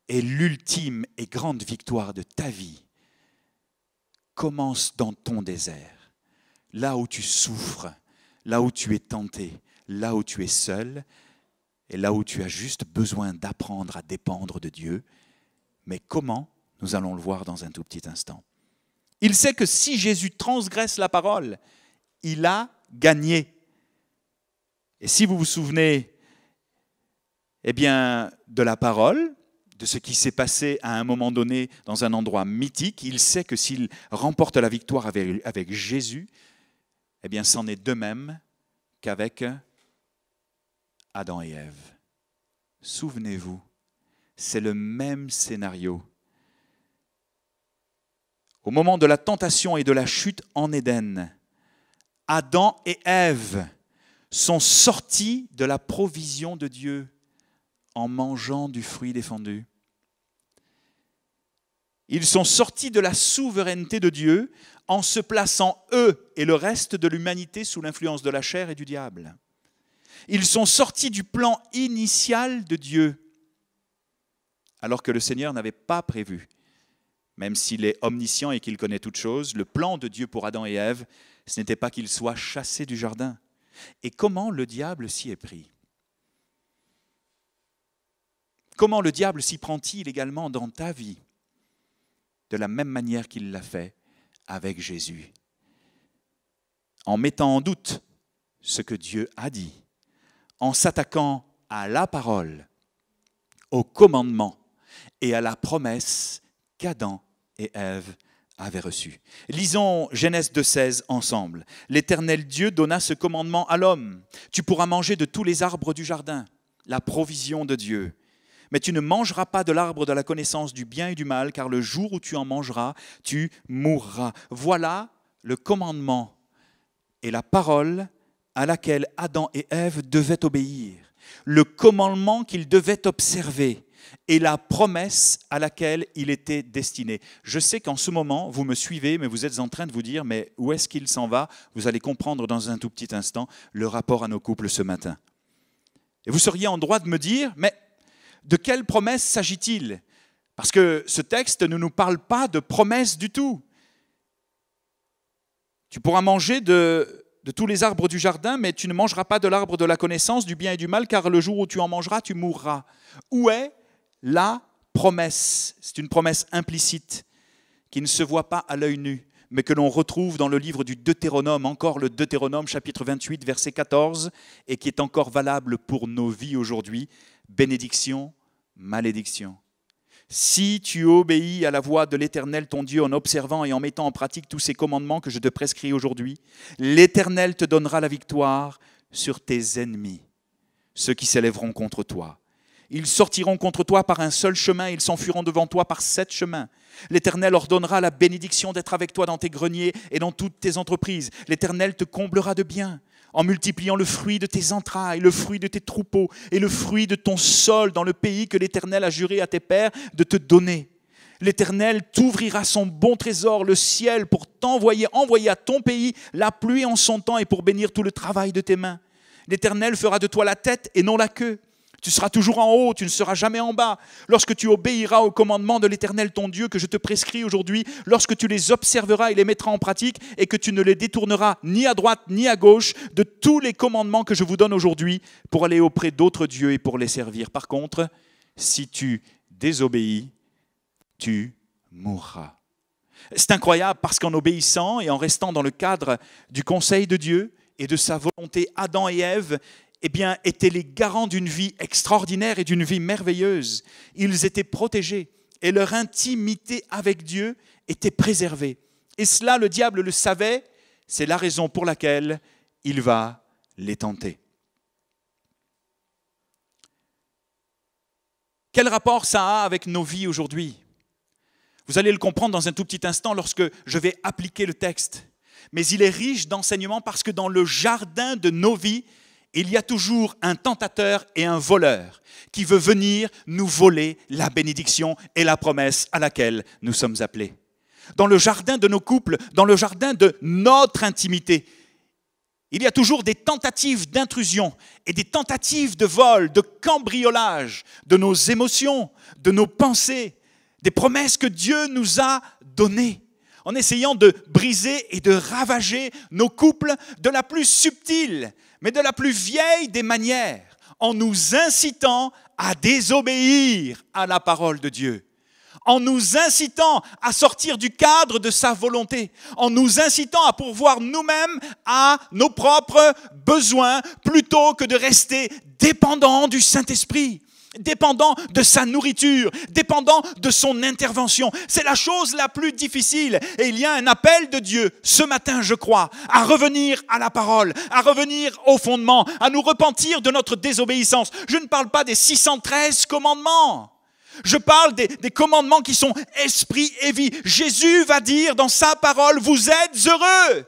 Et l'ultime et grande victoire de ta vie commence dans ton désert. Là où tu souffres, là où tu es tenté, là où tu es seul, et là où tu as juste besoin d'apprendre à dépendre de Dieu. Mais comment? Nous allons le voir dans un tout petit instant. Il sait que si Jésus transgresse la parole, il a gagné. Et si vous vous souvenez de la parole, de ce qui s'est passé à un moment donné dans un endroit mythique, il sait que s'il remporte la victoire avec Jésus, c'en est de même qu'avec Adam et Ève. Souvenez-vous, c'est le même scénario. Au moment de la tentation et de la chute en Éden, Adam et Ève sont sortis de la provision de Dieu en mangeant du fruit défendu. Ils sont sortis de la souveraineté de Dieu en se plaçant, eux et le reste de l'humanité, sous l'influence de la chair et du diable. Ils sont sortis du plan initial de Dieu, alors que le Seigneur n'avait pas prévu. Même s'il est omniscient et qu'il connaît toutes choses, le plan de Dieu pour Adam et Ève, ce n'était pas qu'ils soient chassés du jardin. Et comment le diable s'y est pris? Comment le diable s'y prend-il également dans ta vie? De la même manière qu'il l'a fait avec Jésus. En mettant en doute ce que Dieu a dit, en s'attaquant à la parole, au commandement et à la promesse qu'Adam et Ève avaient reçue. Lisons Genèse 2,16 ensemble. L'Éternel Dieu donna ce commandement à l'homme. Tu pourras manger de tous les arbres du jardin, la provision de Dieu. Mais tu ne mangeras pas de l'arbre de la connaissance du bien et du mal, car le jour où tu en mangeras, tu mourras. Voilà le commandement et la parole à laquelle Adam et Ève devaient obéir. Le commandement qu'ils devaient observer et la promesse à laquelle il était destiné. Je sais qu'en ce moment, vous me suivez, mais vous êtes en train de vous dire, mais où est-ce qu'il s'en va? Vous allez comprendre dans un tout petit instant le rapport à nos couples ce matin. Et vous seriez en droit de me dire, mais de quelle promesse s'agit-il? Parce que ce texte ne nous parle pas de promesse du tout. Tu pourras manger de tous les arbres du jardin, mais tu ne mangeras pas de l'arbre de la connaissance du bien et du mal, car le jour où tu en mangeras, tu mourras. Où est la promesse? C'est une promesse implicite qui ne se voit pas à l'œil nu, mais que l'on retrouve dans le livre du Deutéronome, encore le Deutéronome chapitre 28, verset 14, et qui est encore valable pour nos vies aujourd'hui. Bénédiction, malédiction. Si tu obéis à la voix de l'Éternel ton Dieu en observant et en mettant en pratique tous ces commandements que je te prescris aujourd'hui, l'Éternel te donnera la victoire sur tes ennemis, ceux qui s'élèveront contre toi. Ils sortiront contre toi par un seul chemin, ils s'enfuiront devant toi par 7 chemins. L'Éternel ordonnera la bénédiction d'être avec toi dans tes greniers et dans toutes tes entreprises. L'Éternel te comblera de biens, en multipliant le fruit de tes entrailles, le fruit de tes troupeaux et le fruit de ton sol dans le pays que l'Éternel a juré à tes pères de te donner. L'Éternel t'ouvrira son bon trésor, le ciel, pour envoyer à ton pays la pluie en son temps et pour bénir tout le travail de tes mains. L'Éternel fera de toi la tête et non la queue. Tu seras toujours en haut, tu ne seras jamais en bas. Lorsque tu obéiras aux commandements de l'Éternel ton Dieu que je te prescris aujourd'hui, lorsque tu les observeras et les mettras en pratique et que tu ne les détourneras ni à droite ni à gauche de tous les commandements que je vous donne aujourd'hui pour aller auprès d'autres dieux et pour les servir. Par contre, si tu désobéis, tu mourras. C'est incroyable parce qu'en obéissant et en restant dans le cadre du conseil de Dieu et de sa volonté, Adam et Ève étaient les garants d'une vie extraordinaire et d'une vie merveilleuse. Ils étaient protégés et leur intimité avec Dieu était préservée. Et cela, le diable le savait, c'est la raison pour laquelle il va les tenter. Quel rapport ça a avec nos vies aujourd'hui? Vous allez le comprendre dans un tout petit instant lorsque je vais appliquer le texte. Mais il est riche d'enseignements parce que dans le jardin de nos vies, il y a toujours un tentateur et un voleur qui veut venir nous voler la bénédiction et la promesse à laquelle nous sommes appelés. Dans le jardin de nos couples, dans le jardin de notre intimité, il y a toujours des tentatives d'intrusion et des tentatives de vol, de cambriolage de nos émotions, de nos pensées, des promesses que Dieu nous a données, en essayant de briser et de ravager nos couples de la plus subtile, mais de la plus vieille des manières, en nous incitant à désobéir à la parole de Dieu, en nous incitant à sortir du cadre de sa volonté, en nous incitant à pourvoir nous-mêmes à nos propres besoins, plutôt que de rester dépendants du Saint-Esprit, dépendant de sa nourriture, dépendant de son intervention. C'est la chose la plus difficile. Et il y a un appel de Dieu ce matin, je crois, à revenir à la parole, à revenir au fondement, à nous repentir de notre désobéissance. Je ne parle pas des 613 commandements. Je parle des commandements qui sont esprit et vie. Jésus va dire dans sa parole, vous êtes heureux.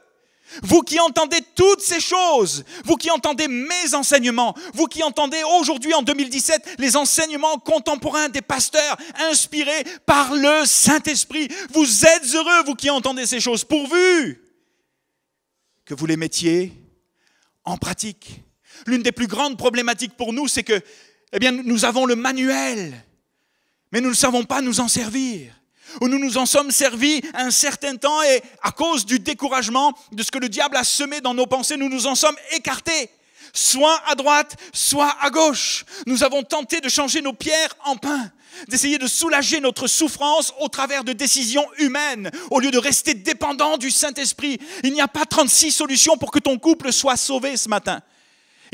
Vous qui entendez toutes ces choses, vous qui entendez mes enseignements, vous qui entendez aujourd'hui en 2017 les enseignements contemporains des pasteurs inspirés par le Saint-Esprit, vous êtes heureux, vous qui entendez ces choses, pourvu que vous les mettiez en pratique. L'une des plus grandes problématiques pour nous, c'est que, nous avons le manuel, mais nous ne savons pas nous en servir. Où nous nous en sommes servis un certain temps et à cause du découragement de ce que le diable a semé dans nos pensées, nous nous en sommes écartés, soit à droite, soit à gauche. Nous avons tenté de changer nos pierres en pain, d'essayer de soulager notre souffrance au travers de décisions humaines, au lieu de rester dépendant du Saint-Esprit. Il n'y a pas 36 solutions pour que ton couple soit sauvé ce matin.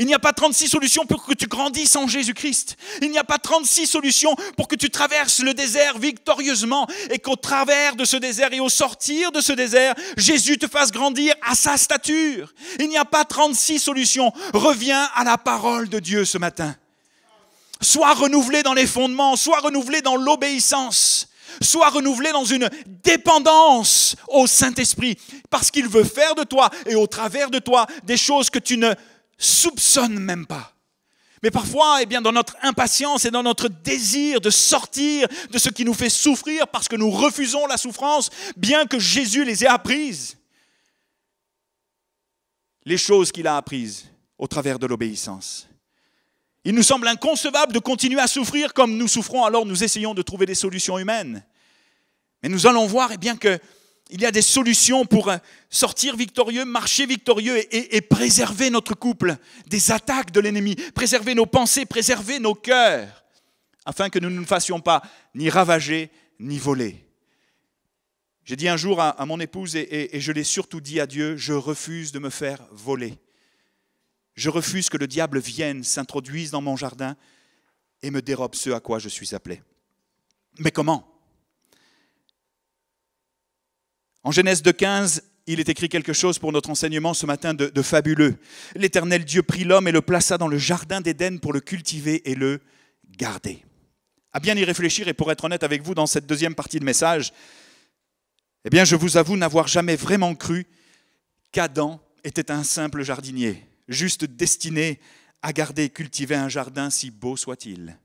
Il n'y a pas 36 solutions pour que tu grandisses en Jésus-Christ. Il n'y a pas 36 solutions pour que tu traverses le désert victorieusement et qu'au travers de ce désert et au sortir de ce désert, Jésus te fasse grandir à sa stature. Il n'y a pas 36 solutions. Reviens à la parole de Dieu ce matin. Sois renouvelé dans les fondements, sois renouvelé dans l'obéissance. Sois renouvelé dans une dépendance au Saint-Esprit parce qu'il veut faire de toi et au travers de toi des choses que tu ne soupçonne même pas. Mais parfois, dans notre impatience et dans notre désir de sortir de ce qui nous fait souffrir parce que nous refusons la souffrance, bien que Jésus les ait apprises, les choses qu'il a apprises au travers de l'obéissance. Il nous semble inconcevable de continuer à souffrir comme nous souffrons, alors nous essayons de trouver des solutions humaines. Mais nous allons voir que il y a des solutions pour sortir victorieux, marcher victorieux et préserver notre couple des attaques de l'ennemi, préserver nos pensées, préserver nos cœurs, afin que nous ne nous fassions pas ni ravager, ni voler. J'ai dit un jour à mon épouse, et je l'ai surtout dit à Dieu, je refuse de me faire voler. Je refuse que le diable vienne, s'introduise dans mon jardin et me dérobe ce à quoi je suis appelé. Mais comment ? En Genèse 2,15, il est écrit quelque chose pour notre enseignement ce matin de fabuleux. L'Éternel Dieu prit l'homme et le plaça dans le jardin d'Éden pour le cultiver et le garder. À bien y réfléchir et pour être honnête avec vous dans cette deuxième partie de message, je vous avoue n'avoir jamais vraiment cru qu'Adam était un simple jardinier, juste destiné à garder et cultiver un jardin si beau soit-il.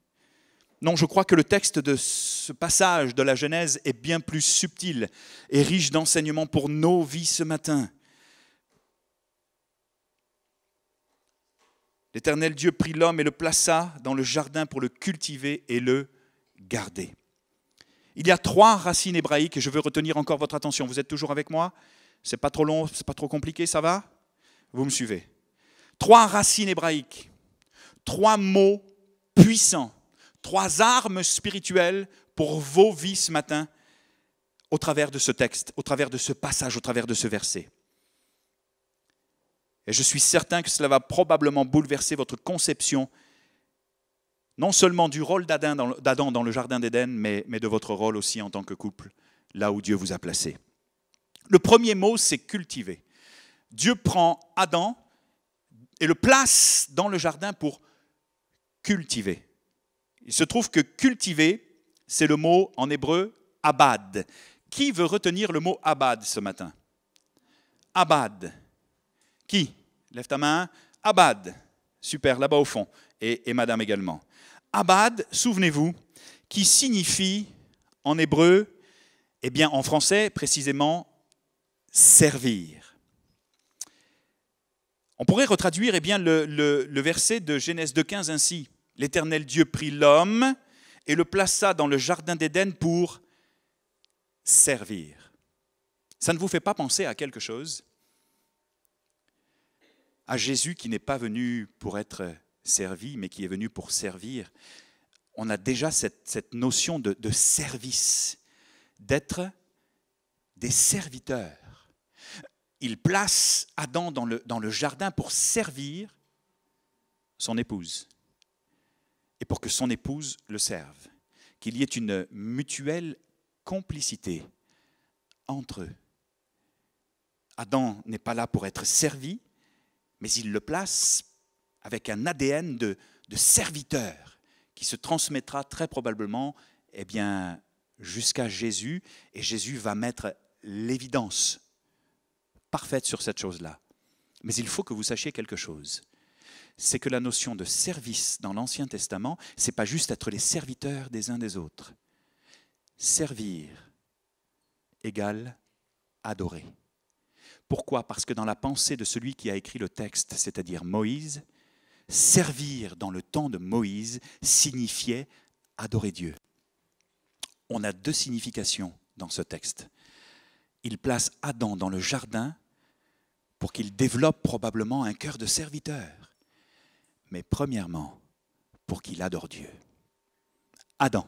Non, je crois que le texte de ce passage de la Genèse est bien plus subtil et riche d'enseignements pour nos vies ce matin. L'Éternel Dieu prit l'homme et le plaça dans le jardin pour le cultiver et le garder. Il y a 3 racines hébraïques et je veux retenir encore votre attention. Vous êtes toujours avec moi ? C'est pas trop long, c'est pas trop compliqué, ça va ? Vous me suivez ? 3 racines hébraïques, 3 mots puissants. 3 armes spirituelles pour vos vies ce matin au travers de ce texte, au travers de ce passage, au travers de ce verset. Et je suis certain que cela va probablement bouleverser votre conception, non seulement du rôle d'Adam dans le jardin d'Éden, mais de votre rôle aussi en tant que couple, là où Dieu vous a placé. Le premier mot, c'est cultiver. Dieu prend Adam et le place dans le jardin pour cultiver. Il se trouve que cultiver, c'est le mot en hébreu abad. Qui veut retenir le mot abad ce matin? Abad. Qui? Lève ta main. Abad. Super, là-bas au fond. Et madame également. Abad, souvenez-vous, qui signifie en hébreu, eh bien en français précisément, servir. On pourrait retraduire eh bien, le verset de Genèse 2,15 ainsi. L'Éternel Dieu prit l'homme et le plaça dans le jardin d'Éden pour servir. Ça ne vous fait pas penser à quelque chose? À Jésus qui n'est pas venu pour être servi, mais qui est venu pour servir. On a déjà cette notion de service, d'être des serviteurs. Il place Adam dans le jardin pour servir son épouse et pour que son épouse le serve, qu'il y ait une mutuelle complicité entre eux. Adam n'est pas là pour être servi, mais il le place avec un ADN de serviteur qui se transmettra très probablement eh bien, jusqu'à Jésus, et Jésus va mettre l'évidence parfaite sur cette chose-là. Mais il faut que vous sachiez quelque chose, c'est que la notion de service dans l'Ancien Testament, ce n'est pas juste être les serviteurs des uns des autres. Servir égale adorer. Pourquoi? Parce que dans la pensée de celui qui a écrit le texte, c'est-à-dire Moïse, servir dans le temps de Moïse signifiait adorer Dieu. On a deux significations dans ce texte. Il place Adam dans le jardin pour qu'il développe probablement un cœur de serviteur. Mais premièrement, pour qu'il adore Dieu. Adam.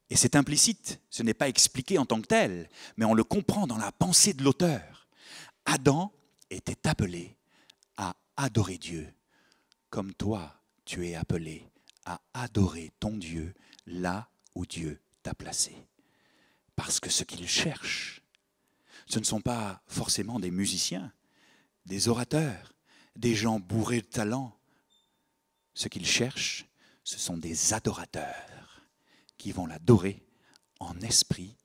Et c'est implicite, ce n'est pas expliqué en tant que tel, mais on le comprend dans la pensée de l'auteur. Adam était appelé à adorer Dieu, comme toi, tu es appelé à adorer ton Dieu là où Dieu t'a placé. Parce que ce qu'il cherche, ce ne sont pas forcément des musiciens, des orateurs, des gens bourrés de talent. Ce qu'il cherche, ce sont des adorateurs qui vont l'adorer en esprit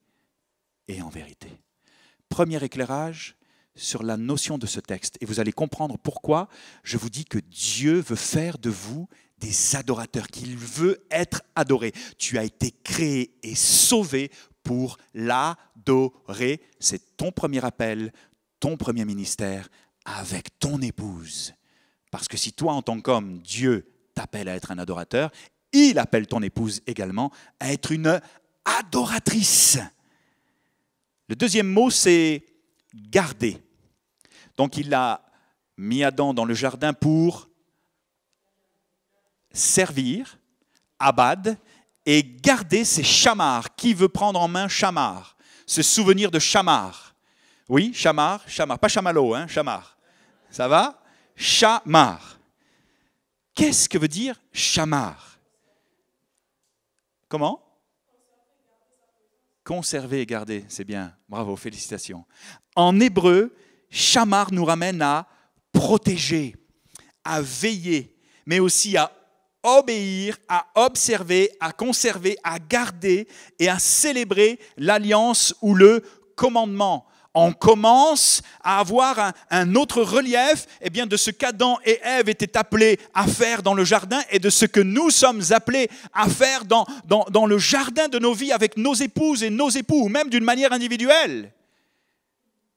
et en vérité. Premier éclairage sur la notion de ce texte. Et vous allez comprendre pourquoi je vous dis que Dieu veut faire de vous des adorateurs, qu'il veut être adoré. Tu as été créé et sauvé pour l'adorer. C'est ton premier appel, ton premier ministère avec ton épouse. Parce que si toi, en tant qu'homme, Dieu t'appelle à être un adorateur, il appelle ton épouse également à être une adoratrice. Le deuxième mot, c'est garder. Donc il a mis Adam dans le jardin pour servir, abad, et garder ses chamars. Qui veut prendre en main chamar? Se souvenir de chamar. Oui, chamar, pas chamallow, hein, chamar. Ça va? Chamar. Qu'est-ce que veut dire chamar? Comment? Conserver et garder, c'est bien. Bravo, félicitations. En hébreu, chamar nous ramène à protéger, à veiller, mais aussi à obéir, à observer, à conserver, à garder et à célébrer l'alliance ou le commandement. On commence à avoir un autre relief eh bien, de ce qu'Adam et Ève étaient appelés à faire dans le jardin et de ce que nous sommes appelés à faire dans le jardin de nos vies avec nos épouses et nos époux, ou même d'une manière individuelle.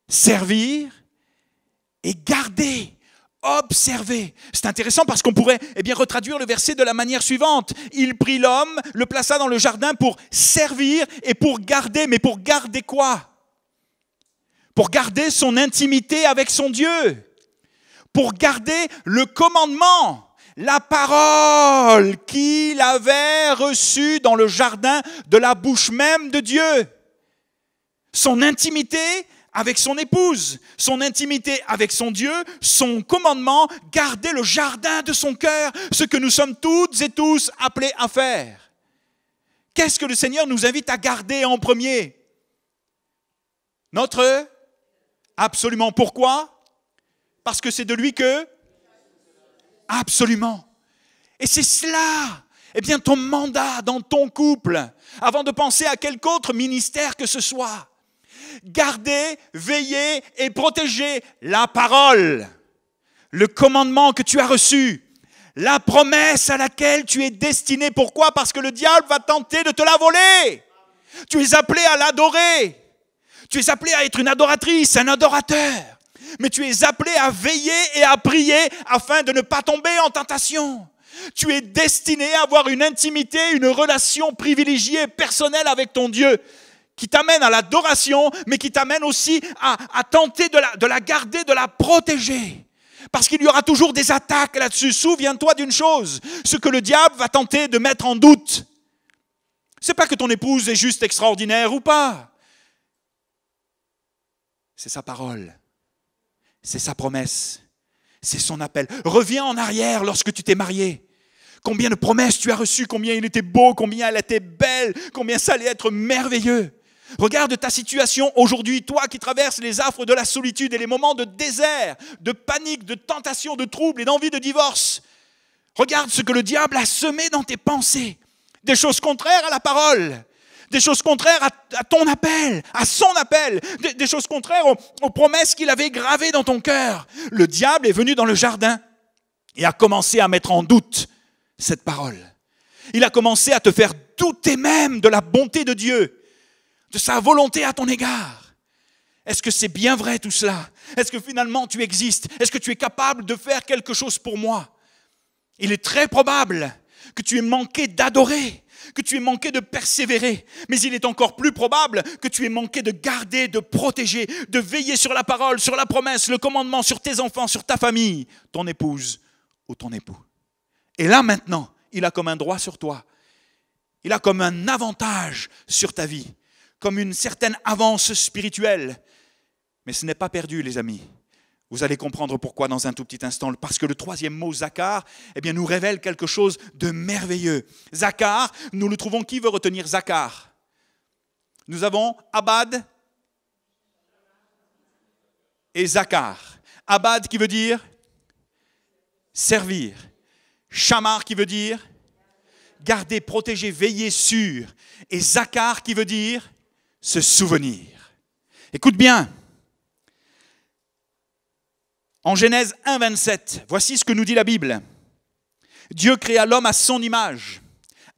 Servir et garder, observer. C'est intéressant parce qu'on pourrait retraduire le verset de la manière suivante. Il prit l'homme, le plaça dans le jardin pour servir et pour garder. Mais pour garder quoi? Pour garder son intimité avec son Dieu, pour garder le commandement, la parole qu'il avait reçue dans le jardin de la bouche même de Dieu. Son intimité avec son épouse, son intimité avec son Dieu, son commandement, garder le jardin de son cœur, ce que nous sommes toutes et tous appelés à faire. Qu'est-ce que le Seigneur nous invite à garder en premier? Notre... Absolument. Pourquoi? Parce que c'est de lui que Absolument. Et c'est cela, eh bien, ton mandat dans ton couple, avant de penser à quelque autre ministère que ce soit. Garder, veiller et protéger la parole, le commandement que tu as reçu, la promesse à laquelle tu es destiné. Pourquoi? Parce que le diable va tenter de te la voler. Tu es appelé à l'adorer. Tu es appelé à être une adoratrice, un adorateur. Mais tu es appelé à veiller et à prier afin de ne pas tomber en tentation. Tu es destiné à avoir une intimité, une relation privilégiée, personnelle avec ton Dieu, qui t'amène à l'adoration, mais qui t'amène aussi à tenter de la garder, de la protéger. Parce qu'il y aura toujours des attaques là-dessus. Souviens-toi d'une chose, ce que le diable va tenter de mettre en doute. Ce n'est pas que ton épouse est juste extraordinaire ou pas. C'est sa parole, c'est sa promesse, c'est son appel. Reviens en arrière lorsque tu t'es marié. Combien de promesses tu as reçues, combien il était beau, combien elle était belle, combien ça allait être merveilleux. Regarde ta situation aujourd'hui, toi qui traverses les affres de la solitude et les moments de désert, de panique, de tentation, de trouble et d'envie de divorce. Regarde ce que le diable a semé dans tes pensées. Des choses contraires à la parole, des choses contraires à ton appel, à son appel, des choses contraires aux promesses qu'il avait gravées dans ton cœur. Le diable est venu dans le jardin et a commencé à mettre en doute cette parole. Il a commencé à te faire douter même de la bonté de Dieu, de sa volonté à ton égard. Est-ce que c'est bien vrai tout cela? Est-ce que finalement tu existes? Est-ce que tu es capable de faire quelque chose pour moi? Il est très probable que tu aies manqué d'adorer, que tu aies manqué de persévérer, mais il est encore plus probable que tu aies manqué de garder, de protéger, de veiller sur la parole, sur la promesse, le commandement, sur tes enfants, sur ta famille, ton épouse ou ton époux. Et là maintenant, il a comme un droit sur toi, il a comme un avantage sur ta vie, comme une certaine avance spirituelle. Mais ce n'est pas perdu, les amis. Vous allez comprendre pourquoi dans un tout petit instant. Parce que le troisième mot, Zakhar, eh bien, nous révèle quelque chose de merveilleux. Zakhar, nous le trouvons. Qui veut retenir Zakhar? Nous avons Abad et Zakhar. Abad qui veut dire servir. Shamar qui veut dire garder, protéger, veiller sur. Et Zakhar qui veut dire se souvenir. Écoute bien. En Genèse 1, 27, voici ce que nous dit la Bible. Dieu créa l'homme à son image.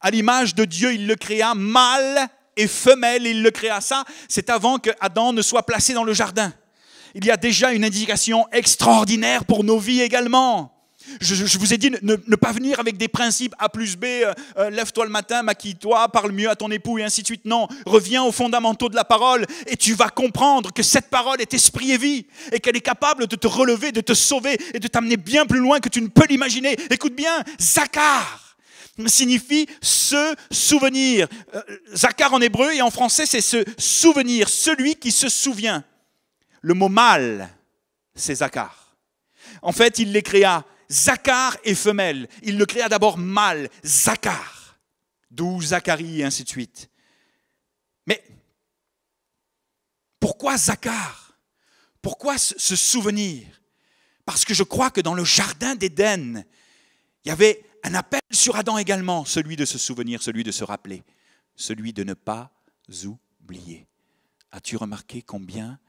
À l'image de Dieu, il le créa mâle et femelle. Il le créa. Ça, c'est avant que Adam ne soit placé dans le jardin. Il y a déjà une indication extraordinaire pour nos vies également. Je vous ai dit ne pas venir avec des principes A plus B, lève-toi le matin, maquille-toi, parle mieux à ton époux et ainsi de suite. Non, reviens aux fondamentaux de la parole et tu vas comprendre que cette parole est esprit et vie et qu'elle est capable de te relever, de te sauver et de t'amener bien plus loin que tu ne peux l'imaginer. Écoute bien, Zakhar signifie se souvenir. Zakhar en hébreu et en français c'est se souvenir, celui qui se souvient. Le mot mâle, c'est Zakhar. En fait, il les créa Zakhar et femelle. Il le créa d'abord mâle, Zakhar. D'où Zacharie et ainsi de suite. Mais pourquoi Zakhar? Pourquoi se souvenir? Parce que je crois que dans le jardin d'Éden, il y avait un appel sur Adam également, celui de se souvenir, celui de se rappeler, celui de ne pas oublier. As-tu remarqué combien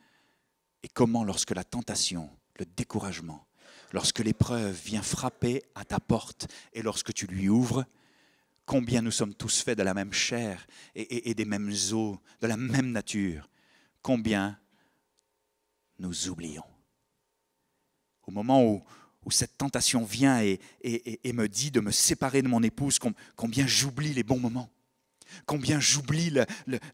et comment lorsque la tentation, le découragement, lorsque l'épreuve vient frapper à ta porte et lorsque tu lui ouvres, combien nous sommes tous faits de la même chair et des mêmes os, de la même nature, combien nous oublions. Au moment où cette tentation vient et me dit de me séparer de mon épouse, combien j'oublie les bons moments, combien j'oublie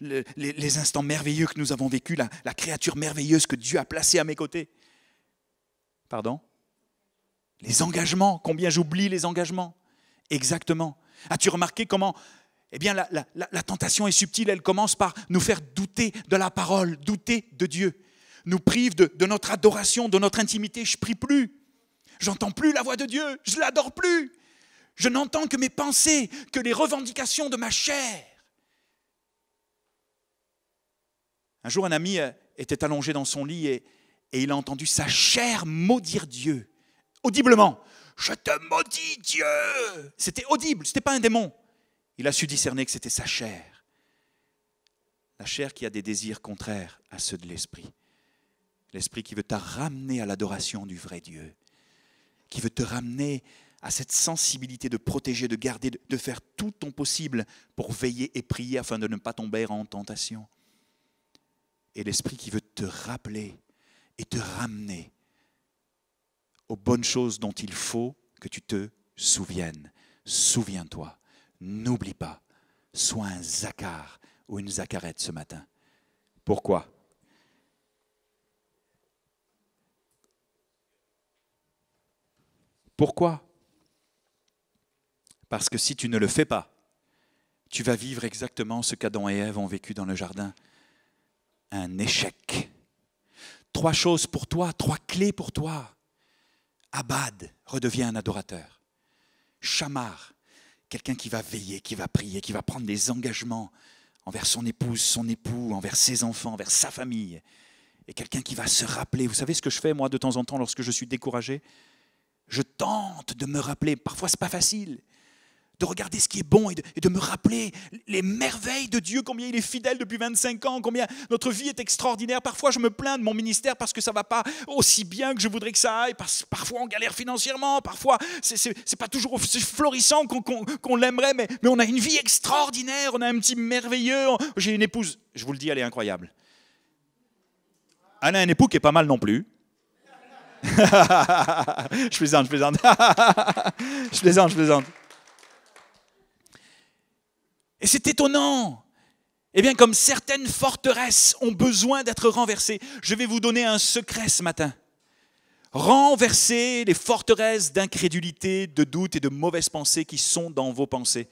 les instants merveilleux que nous avons vécus, la créature merveilleuse que Dieu a placée à mes côtés. Pardon ? Les engagements, combien j'oublie les engagements. Exactement. As-tu remarqué comment eh bien, la tentation est subtile, elle commence par nous faire douter de la parole, douter de Dieu. Nous prive de notre adoration, de notre intimité. Je ne prie plus. J'entends plus la voix de Dieu. Je ne l'adore plus. Je n'entends que mes pensées, que les revendications de ma chair. Un jour, un ami était allongé dans son lit et il a entendu sa chair maudire Dieu. Audiblement. Je te maudis, Dieu. C'était audible, ce n'était pas un démon. Il a su discerner que c'était sa chair. La chair qui a des désirs contraires à ceux de l'esprit. L'esprit qui veut te ramener à l'adoration du vrai Dieu. Qui veut te ramener à cette sensibilité de protéger, de garder, de faire tout ton possible pour veiller et prier afin de ne pas tomber en tentation. Et l'esprit qui veut te rappeler et te ramener aux bonnes choses dont il faut que tu te souviennes. Souviens-toi, n'oublie pas, sois un Zacar ou une Zacarette ce matin. Pourquoi ? Pourquoi ? Parce que si tu ne le fais pas, tu vas vivre exactement ce qu'Adam et Ève ont vécu dans le jardin. Un échec. 3 choses pour toi, 3 clés pour toi. Abad redevient un adorateur. Shamar, quelqu'un qui va veiller, qui va prier, qui va prendre des engagements envers son épouse, son époux, envers ses enfants, envers sa famille. Et quelqu'un qui va se rappeler. Vous savez ce que je fais moi de temps en temps lorsque je suis découragé ? Je tente de me rappeler, parfois c'est pas facile, de regarder ce qui est bon et de me rappeler les merveilles de Dieu, combien il est fidèle depuis 25 ans, combien notre vie est extraordinaire. Parfois, je me plains de mon ministère parce que ça ne va pas aussi bien que je voudrais que ça aille. Parfois, on galère financièrement. Parfois, ce n'est pas toujours aussi florissant qu'on l'aimerait, mais on a une vie extraordinaire. On a un petit merveilleux. J'ai une épouse, je vous le dis, elle est incroyable. Elle a un époux qui est pas mal non plus. Je plaisante. Je plaisante. Et c'est étonnant. Eh bien, comme certaines forteresses ont besoin d'être renversées, je vais vous donner un secret ce matin. Renversez les forteresses d'incrédulité, de doute et de mauvaises pensées qui sont dans vos pensées.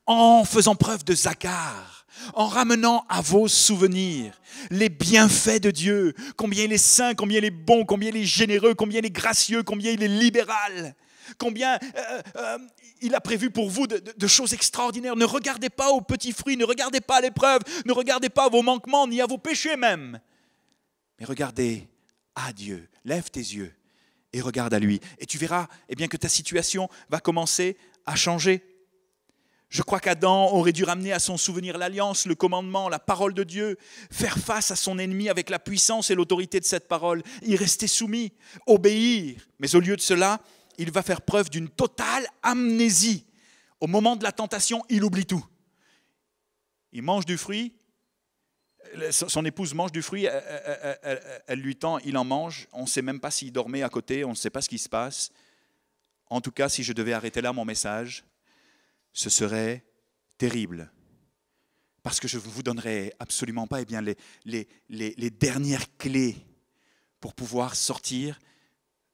En faisant preuve de Zacar, en ramenant à vos souvenirs les bienfaits de Dieu, combien il est saint, combien il est bon, combien il est généreux, combien il est gracieux, combien il est libéral. Combien il a prévu pour vous de choses extraordinaires. Ne regardez pas aux petits fruits, ne regardez pas à l'épreuve, ne regardez pas à vos manquements, ni à vos péchés même. Mais regardez à Dieu, lève tes yeux et regarde à lui. Et tu verras eh bien, que ta situation va commencer à changer. Je crois qu'Adam aurait dû ramener à son souvenir l'alliance, le commandement, la parole de Dieu, faire face à son ennemi avec la puissance et l'autorité de cette parole, y rester soumis, obéir. Mais au lieu de cela, il va faire preuve d'une totale amnésie. Au moment de la tentation, il oublie tout. Il mange du fruit, son épouse mange du fruit, elle lui tend, il en mange. On ne sait même pas s'il dormait à côté, on ne sait pas ce qui se passe. En tout cas, si je devais arrêter là mon message, ce serait terrible. Parce que je ne vous donnerai absolument pas les dernières clés pour pouvoir sortir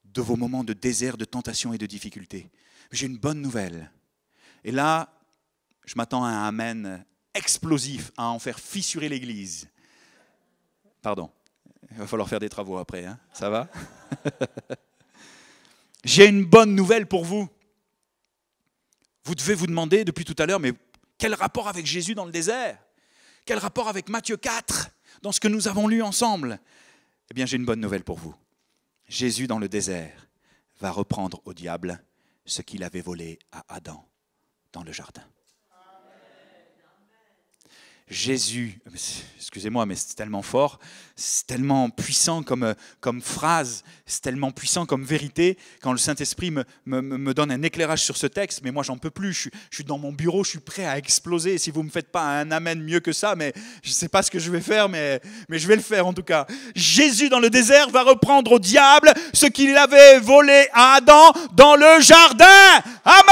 de vos moments de désert, de tentation et de difficulté. J'ai une bonne nouvelle. Et là, je m'attends à un amen explosif, à en faire fissurer l'église. Pardon, il va falloir faire des travaux après, hein. Ça va? J'ai une bonne nouvelle pour vous. Vous devez vous demander depuis tout à l'heure, mais quel rapport avec Jésus dans le désert? Quel rapport avec Matthieu 4, dans ce que nous avons lu ensemble? Eh bien, j'ai une bonne nouvelle pour vous. Jésus, dans le désert, va reprendre au diable ce qu'il avait volé à Adam dans le jardin. Jésus, excusez-moi, mais c'est tellement fort, c'est tellement puissant comme phrase, c'est tellement puissant comme vérité, quand le Saint-Esprit me donne un éclairage sur ce texte, mais moi j'en peux plus, je suis dans mon bureau, je suis prêt à exploser. Si vous ne me faites pas un amen mieux que ça, mais je ne sais pas ce que je vais faire, mais je vais le faire en tout cas. Jésus dans le désert va reprendre au diable ce qu'il avait volé à Adam dans le jardin. Amen.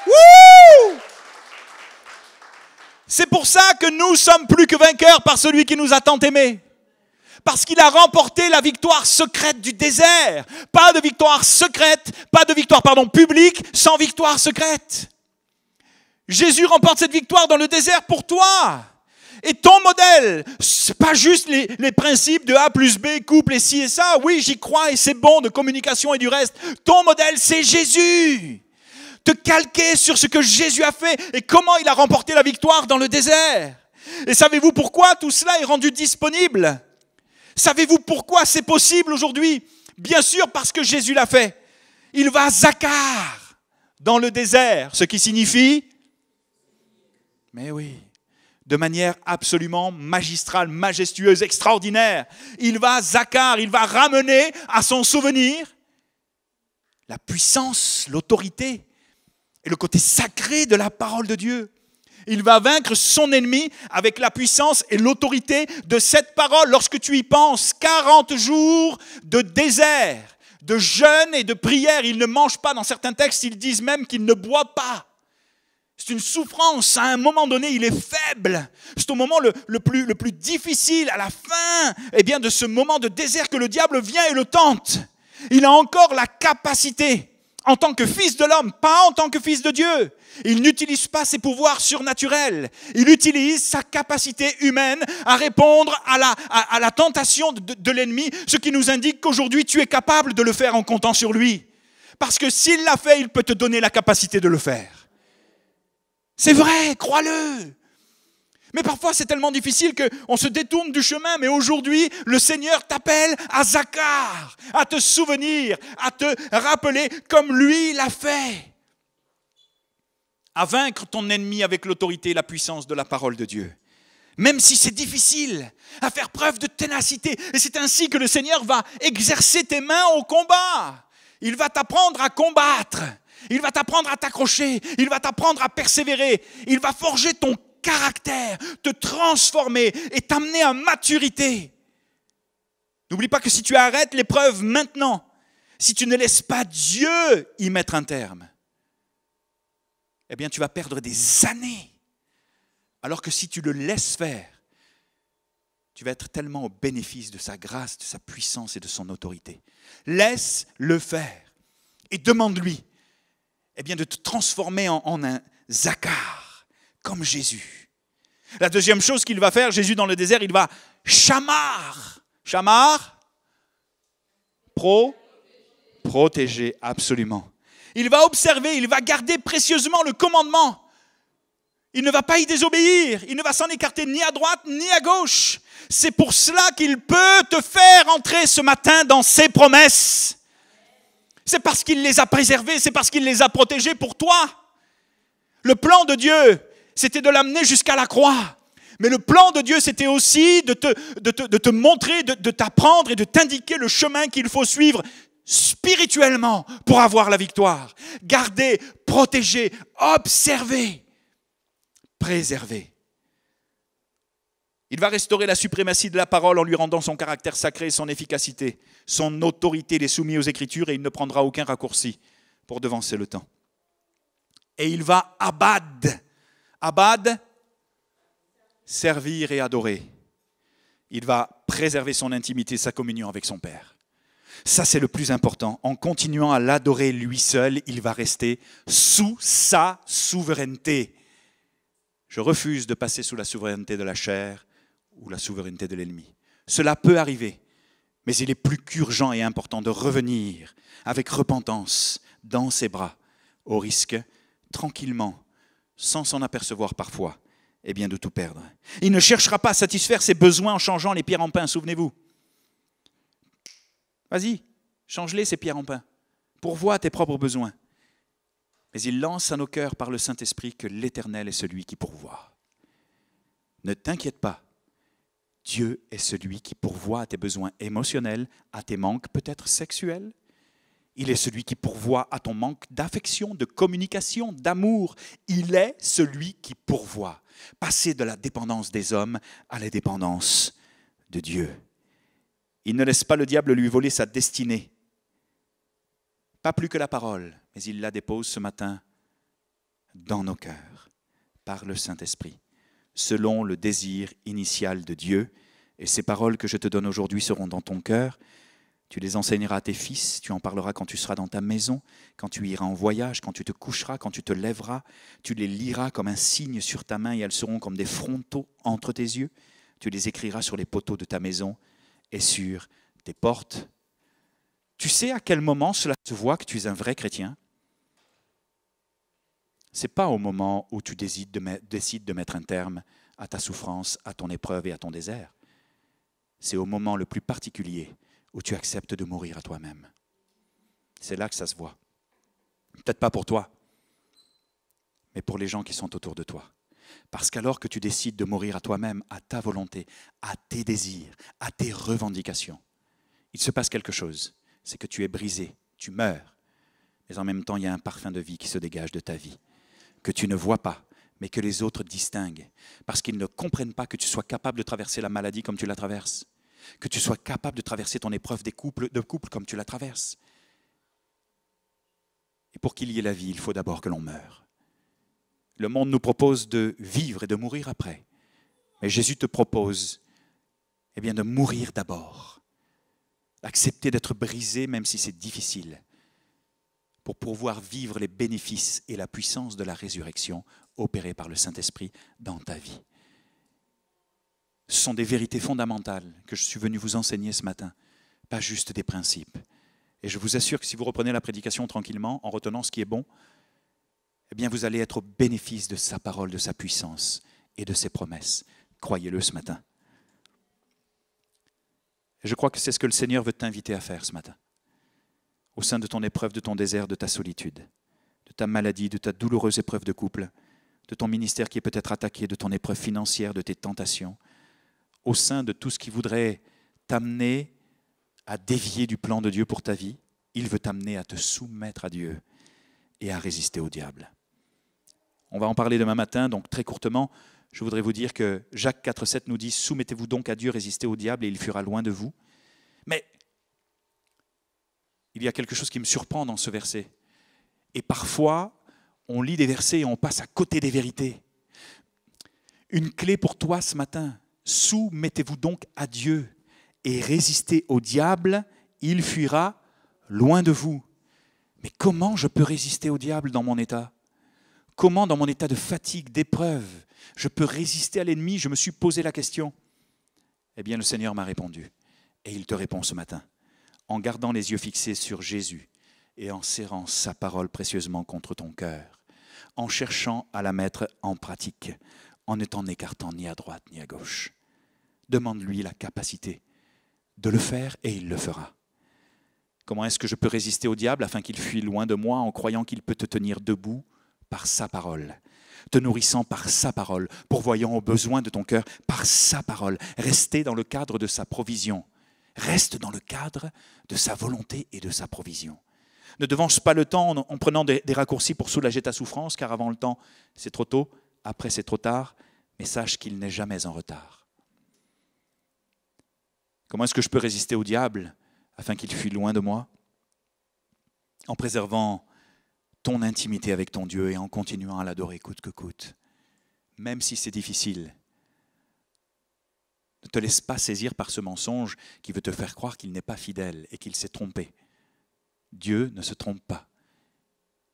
Wouh! C'est pour ça que nous sommes plus que vainqueurs par celui qui nous a tant aimés. Parce qu'il a remporté la victoire secrète du désert. Pas de victoire secrète, pas de victoire publique sans victoire secrète. Jésus remporte cette victoire dans le désert pour toi. Et ton modèle, c'est pas juste les principes de A plus B, couple et ci et ça. Oui, j'y crois et c'est bon, de communication et du reste. Ton modèle, c'est Jésus. Te calquer sur ce que Jésus a fait et comment il a remporté la victoire dans le désert. Et savez-vous pourquoi tout cela est rendu disponible? Savez-vous pourquoi c'est possible aujourd'hui? Bien sûr, parce que Jésus l'a fait. Il va à Zakar, dans le désert, ce qui signifie... Mais oui, de manière absolument magistrale, majestueuse, extraordinaire. Il va à Zakar, il va ramener à son souvenir la puissance, l'autorité et le côté sacré de la parole de Dieu. Il va vaincre son ennemi avec la puissance et l'autorité de cette parole. Lorsque tu y penses, 40 jours de désert, de jeûne et de prière. Il ne mange pas, dans certains textes, ils disent même qu'il ne boit pas. C'est une souffrance, à un moment donné, il est faible. C'est au moment le plus difficile, à la fin de ce moment de désert que le diable vient et le tente. Il a encore la capacité, en tant que fils de l'homme, pas en tant que fils de Dieu. Il n'utilise pas ses pouvoirs surnaturels. Il utilise sa capacité humaine à répondre à la tentation de l'ennemi, ce qui nous indique qu'aujourd'hui, tu es capable de le faire en comptant sur lui. Parce que s'il l'a fait, il peut te donner la capacité de le faire. C'est vrai, crois-le. Mais parfois, c'est tellement difficile qu'on se détourne du chemin. Mais aujourd'hui, le Seigneur t'appelle à Zakar, à te souvenir, à te rappeler comme lui l'a fait. À vaincre ton ennemi avec l'autorité et la puissance de la parole de Dieu. Même si c'est difficile, à faire preuve de ténacité. Et c'est ainsi que le Seigneur va exercer tes mains au combat. Il va t'apprendre à combattre. Il va t'apprendre à t'accrocher. Il va t'apprendre à persévérer. Il va forger ton caractère, te transformer et t'amener à maturité. N'oublie pas que si tu arrêtes l'épreuve maintenant, si tu ne laisses pas Dieu y mettre un terme, eh bien tu vas perdre des années. Alors que si tu le laisses faire, tu vas être tellement au bénéfice de sa grâce, de sa puissance et de son autorité. Laisse-le faire et demande-lui de te transformer en un Zakar, comme Jésus. La deuxième chose qu'il va faire, Jésus dans le désert, il va chamar. Chamar, protéger, absolument. Il va observer, il va garder précieusement le commandement. Il ne va pas y désobéir, il ne va s'en écarter ni à droite ni à gauche. C'est pour cela qu'il peut te faire entrer ce matin dans ses promesses. C'est parce qu'il les a préservés, c'est parce qu'il les a protégés pour toi. Le plan de Dieu, c'était de l'amener jusqu'à la croix. Mais le plan de Dieu, c'était aussi de te montrer, de t'apprendre et de t'indiquer le chemin qu'il faut suivre spirituellement pour avoir la victoire. Garder, protéger, observer, préserver. Il va restaurer la suprématie de la parole en lui rendant son caractère sacré et son efficacité. Son autorité, il est soumis aux Écritures et il ne prendra aucun raccourci pour devancer le temps. Et il va abad, servir et adorer. Il va préserver son intimité, sa communion avec son Père. Ça, c'est le plus important. En continuant à l'adorer lui seul, il va rester sous sa souveraineté. Je refuse de passer sous la souveraineté de la chair ou la souveraineté de l'ennemi. Cela peut arriver, mais il est plus qu'urgent et important de revenir avec repentance dans ses bras, au risque, tranquillement, sans s'en apercevoir parfois, de tout perdre. Il ne cherchera pas à satisfaire ses besoins en changeant les pierres en pain, souvenez-vous. Vas-y, change-les ces pierres en pain. Pourvois tes propres besoins. Mais il lance à nos cœurs par le Saint-Esprit que l'Éternel est celui qui pourvoit. Ne t'inquiète pas. Dieu est celui qui pourvoit à tes besoins émotionnels, à tes manques peut-être sexuels. Il est celui qui pourvoit à ton manque d'affection, de communication, d'amour. Il est celui qui pourvoit. Passer de la dépendance des hommes à la dépendance de Dieu. Il ne laisse pas le diable lui voler sa destinée. Pas plus que la parole, mais il la dépose ce matin dans nos cœurs, par le Saint-Esprit, selon le désir initial de Dieu. Et ces paroles que je te donne aujourd'hui seront dans ton cœur. Tu les enseigneras à tes fils, tu en parleras quand tu seras dans ta maison, quand tu iras en voyage, quand tu te coucheras, quand tu te lèveras. Tu les liras comme un signe sur ta main et elles seront comme des frontaux entre tes yeux. Tu les écriras sur les poteaux de ta maison et sur tes portes. Tu sais à quel moment cela se voit que tu es un vrai chrétien? Ce n'est pas au moment où tu décides de mettre un terme à ta souffrance, à ton épreuve et à ton désert. C'est au moment le plus particulier ou tu acceptes de mourir à toi-même. C'est là que ça se voit. Peut-être pas pour toi, mais pour les gens qui sont autour de toi. Parce qu'alors que tu décides de mourir à toi-même, à ta volonté, à tes désirs, à tes revendications, il se passe quelque chose. C'est que tu es brisé, tu meurs. Mais en même temps, il y a un parfum de vie qui se dégage de ta vie, que tu ne vois pas, mais que les autres distinguent. Parce qu'ils ne comprennent pas que tu sois capable de traverser la maladie comme tu la traverses, que tu sois capable de traverser ton épreuve de couple comme tu la traverses. Et pour qu'il y ait la vie, il faut d'abord que l'on meure. Le monde nous propose de vivre et de mourir après. Mais Jésus te propose de mourir d'abord. Accepter d'être brisé même si c'est difficile, pour pouvoir vivre les bénéfices et la puissance de la résurrection opérée par le Saint-Esprit dans ta vie. Ce sont des vérités fondamentales que je suis venu vous enseigner ce matin, pas juste des principes. Et je vous assure que si vous reprenez la prédication tranquillement, en retenant ce qui est bon, vous allez être au bénéfice de sa parole, de sa puissance et de ses promesses. Croyez-le ce matin. Et je crois que c'est ce que le Seigneur veut t'inviter à faire ce matin. Au sein de ton épreuve, de ton désert, de ta solitude, de ta maladie, de ta douloureuse épreuve de couple, de ton ministère qui est peut-être attaqué, de ton épreuve financière, de tes tentations, au sein de tout ce qui voudrait t'amener à dévier du plan de Dieu pour ta vie, il veut t'amener à te soumettre à Dieu et à résister au diable. On va en parler demain matin, donc très courtement, je voudrais vous dire que Jacques 4,7 nous dit « Soumettez-vous donc à Dieu, résistez au diable et il fuira loin de vous. » Mais il y a quelque chose qui me surprend dans ce verset. Et parfois, on lit des versets et on passe à côté des vérités. Une clé pour toi ce matin, soumettez-vous donc à Dieu et résistez au diable, il fuira loin de vous. Mais comment je peux résister au diable dans mon état ? Comment, dans mon état de fatigue, d'épreuve, je peux résister à l'ennemi ? Je me suis posé la question. Eh bien, le Seigneur m'a répondu. Et il te répond ce matin, en gardant les yeux fixés sur Jésus et en serrant sa parole précieusement contre ton cœur, en cherchant à la mettre en pratique, en ne t'en écartant ni à droite ni à gauche. Demande-lui la capacité de le faire et il le fera. Comment est-ce que je peux résister au diable afin qu'il fuit loin de moi en croyant qu'il peut te tenir debout par sa parole, te nourrissant par sa parole, pourvoyant aux besoins de ton cœur par sa parole. Rester dans le cadre de sa provision. Reste dans le cadre de sa volonté et de sa provision. Ne devance pas le temps en prenant des raccourcis pour soulager ta souffrance, car avant le temps, c'est trop tôt, après c'est trop tard, mais sache qu'il n'est jamais en retard. Comment est-ce que je peux résister au diable afin qu'il fuit loin de moi ? En préservant ton intimité avec ton Dieu et en continuant à l'adorer coûte que coûte. Même si c'est difficile, ne te laisse pas saisir par ce mensonge qui veut te faire croire qu'il n'est pas fidèle et qu'il s'est trompé. Dieu ne se trompe pas.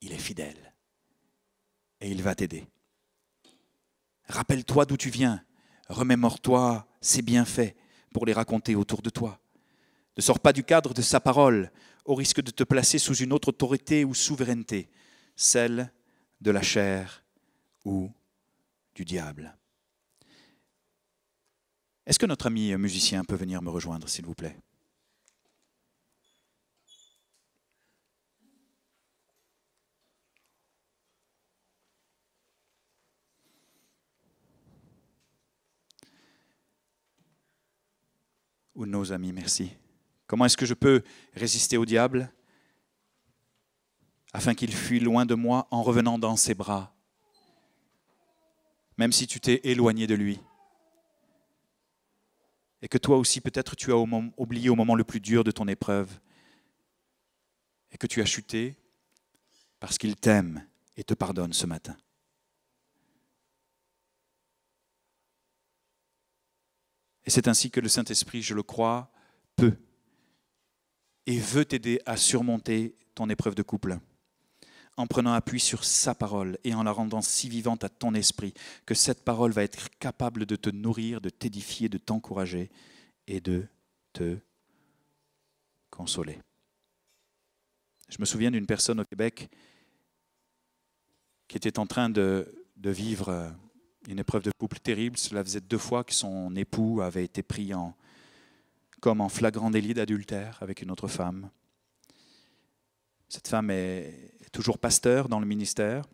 Il est fidèle. Et il va t'aider. Rappelle-toi d'où tu viens. Remémore-toi ses bienfaits pour les raconter autour de toi. Ne sors pas du cadre de sa parole au risque de te placer sous une autre autorité ou souveraineté, celle de la chair ou du diable. Est-ce que notre ami musicien peut venir me rejoindre, s'il vous plaît ? Ou nos amis, merci. Comment est-ce que je peux résister au diable afin qu'il fuit loin de moi en revenant dans ses bras, même si tu t'es éloigné de lui et que toi aussi peut-être tu as oublié au moment le plus dur de ton épreuve et que tu as chuté parce qu'il t'aime et te pardonne ce matin. Et c'est ainsi que le Saint-Esprit, je le crois, peut et veut t'aider à surmonter ton épreuve de couple, en prenant appui sur sa parole et en la rendant si vivante à ton esprit que cette parole va être capable de te nourrir, de t'édifier, de t'encourager et de te consoler. Je me souviens d'une personne au Québec qui était en train de vivre une épreuve de couple terrible. Cela faisait 2 fois que son époux avait été pris en comme en flagrant délit d'adultère avec une autre femme. Cette femme est toujours pasteur dans le ministère.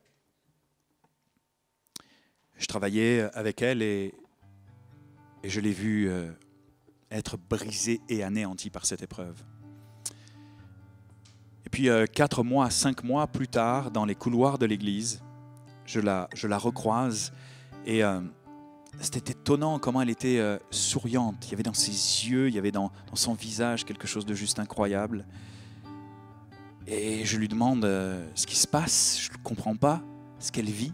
Je travaillais avec elle et je l'ai vue être brisée et anéantie par cette épreuve. Et puis 4 mois, 5 mois plus tard, dans les couloirs de l'église, je la recroise et c'était étonnant comment elle était souriante. Il y avait dans ses yeux, il y avait dans son visage quelque chose de juste incroyable. Et je lui demande ce qui se passe, je ne comprends pas ce qu'elle vit.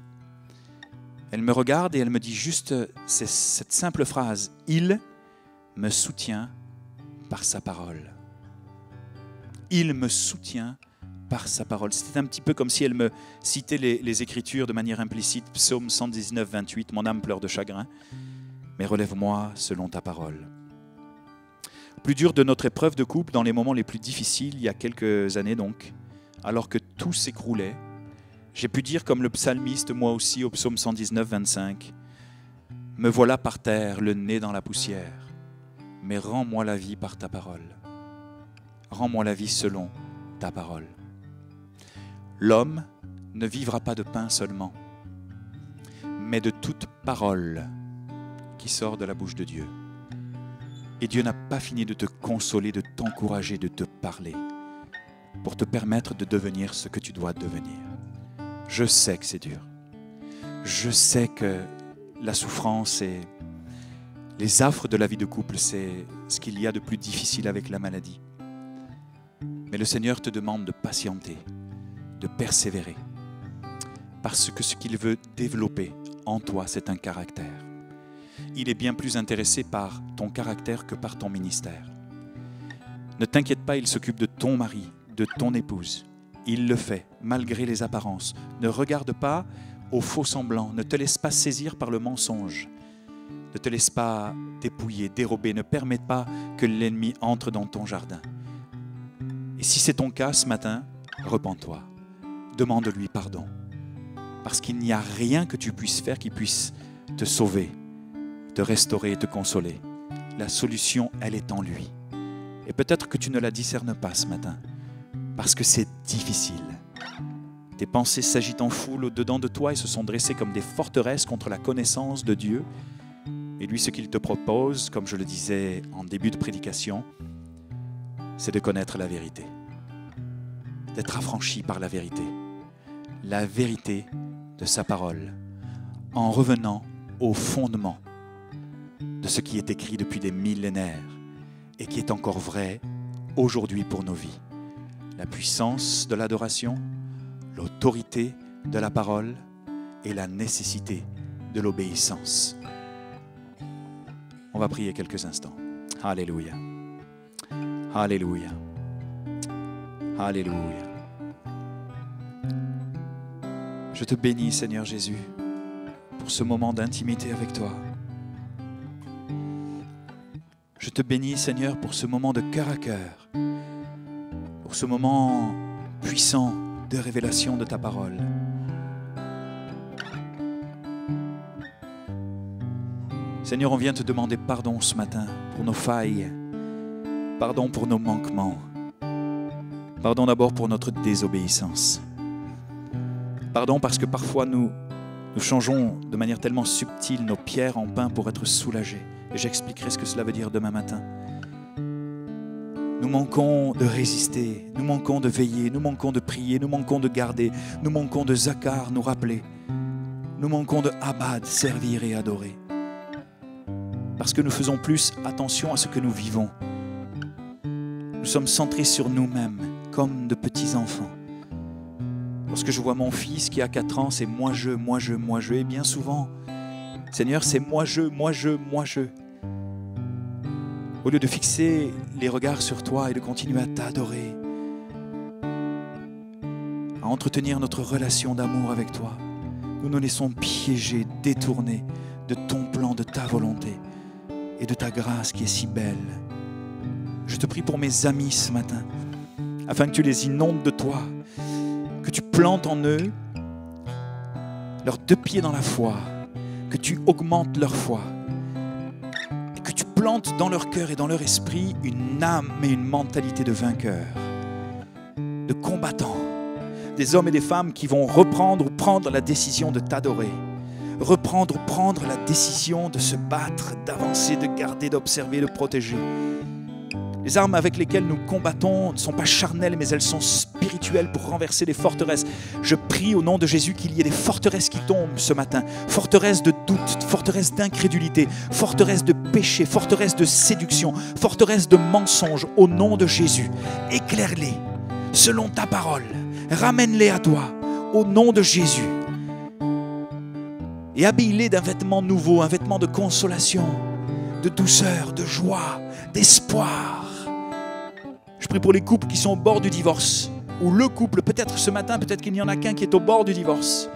Elle me regarde et elle me dit juste cette simple phrase, « Il me soutient par sa parole. » Il me soutient par sa parole. C'était un petit peu comme si elle me citait les Écritures de manière implicite. Psaume 119, 28, « Mon âme pleure de chagrin, mais relève-moi selon ta parole. » Plus dur de notre épreuve de couple, dans les moments les plus difficiles, il y a quelques années donc, alors que tout s'écroulait, j'ai pu dire comme le psalmiste, moi aussi, au psaume 119, 25, « Me voilà par terre, le nez dans la poussière, mais rends-moi la vie par ta parole. Rends-moi la vie selon ta parole. » L'homme ne vivra pas de pain seulement, mais de toute parole qui sort de la bouche de Dieu. Et Dieu n'a pas fini de te consoler, de t'encourager, de te parler, pour te permettre de devenir ce que tu dois devenir. Je sais que c'est dur. Je sais que la souffrance et les affres de la vie de couple, c'est ce qu'il y a de plus difficile avec la maladie. Mais le Seigneur te demande de patienter, de persévérer, parce que ce qu'il veut développer en toi, c'est un caractère. Il est bien plus intéressé par ton caractère que par ton ministère. Ne t'inquiète pas, il s'occupe de ton mari, de ton épouse. Il le fait, malgré les apparences. Ne regarde pas au faux semblant, ne te laisse pas saisir par le mensonge. Ne te laisse pas dépouiller, dérober, ne permets pas que l'ennemi entre dans ton jardin. Et si c'est ton cas ce matin, repens-toi, demande-lui pardon. Parce qu'il n'y a rien que tu puisses faire qui puisse te sauver, te restaurer et te consoler. La solution, elle est en lui. Et peut-être que tu ne la discernes pas ce matin, parce que c'est difficile. Tes pensées s'agitent en foule au-dedans de toi et se sont dressées comme des forteresses contre la connaissance de Dieu. Et lui, ce qu'il te propose, comme je le disais en début de prédication, c'est de connaître la vérité, d'être affranchi par la vérité de sa parole, en revenant au fondement de ce qui est écrit depuis des millénaires et qui est encore vrai aujourd'hui pour nos vies. La puissance de l'adoration, l'autorité de la parole et la nécessité de l'obéissance. On va prier quelques instants. Alléluia. Alléluia. Alléluia. Je te bénis, Seigneur Jésus, pour ce moment d'intimité avec toi. Je te bénis, Seigneur, pour ce moment de cœur à cœur, pour ce moment puissant de révélation de ta parole. Seigneur, on vient te demander pardon ce matin pour nos failles, pardon pour nos manquements, pardon d'abord pour notre désobéissance. Pardon parce que parfois nous changeons de manière tellement subtile nos pierres en pain pour être soulagés. Et j'expliquerai ce que cela veut dire demain matin. Nous manquons de résister, nous manquons de veiller, nous manquons de prier, nous manquons de garder, nous manquons de Zakar, nous rappeler. Nous manquons de Abad, servir et adorer. Parce que nous faisons plus attention à ce que nous vivons. Nous sommes centrés sur nous-mêmes, comme de petits enfants. Lorsque je vois mon fils qui a 4 ans, c'est moi je. Et bien souvent, Seigneur, c'est moi je. Au lieu de fixer les regards sur toi et de continuer à t'adorer, à entretenir notre relation d'amour avec toi, nous nous laissons piéger, détourner de ton plan, de ta volonté et de ta grâce qui est si belle. Je te prie pour mes amis ce matin, afin que tu les inondes de toi, que tu plantes en eux leurs 2 pieds dans la foi, que tu augmentes leur foi, et que tu plante dans leur cœur et dans leur esprit une âme et une mentalité de vainqueur, de combattants, des hommes et des femmes qui vont reprendre ou prendre la décision de t'adorer, reprendre ou prendre la décision de se battre, d'avancer, de garder, d'observer, de protéger. Les armes avec lesquelles nous combattons ne sont pas charnelles, mais elles sont spirituelles pour renverser les forteresses. Je prie au nom de Jésus qu'il y ait des forteresses qui tombent ce matin. Forteresses de doute, forteresses d'incrédulité, forteresses de péché, forteresses de séduction, forteresses de mensonge. Au nom de Jésus, éclaire-les selon ta parole. Ramène-les à toi, au nom de Jésus. Et habille-les d'un vêtement nouveau, un vêtement de consolation, de douceur, de joie, d'espoir. Je prie pour les couples qui sont au bord du divorce, ou le couple, peut-être ce matin, peut-être qu'il n'y en a qu'un qui est au bord du divorce.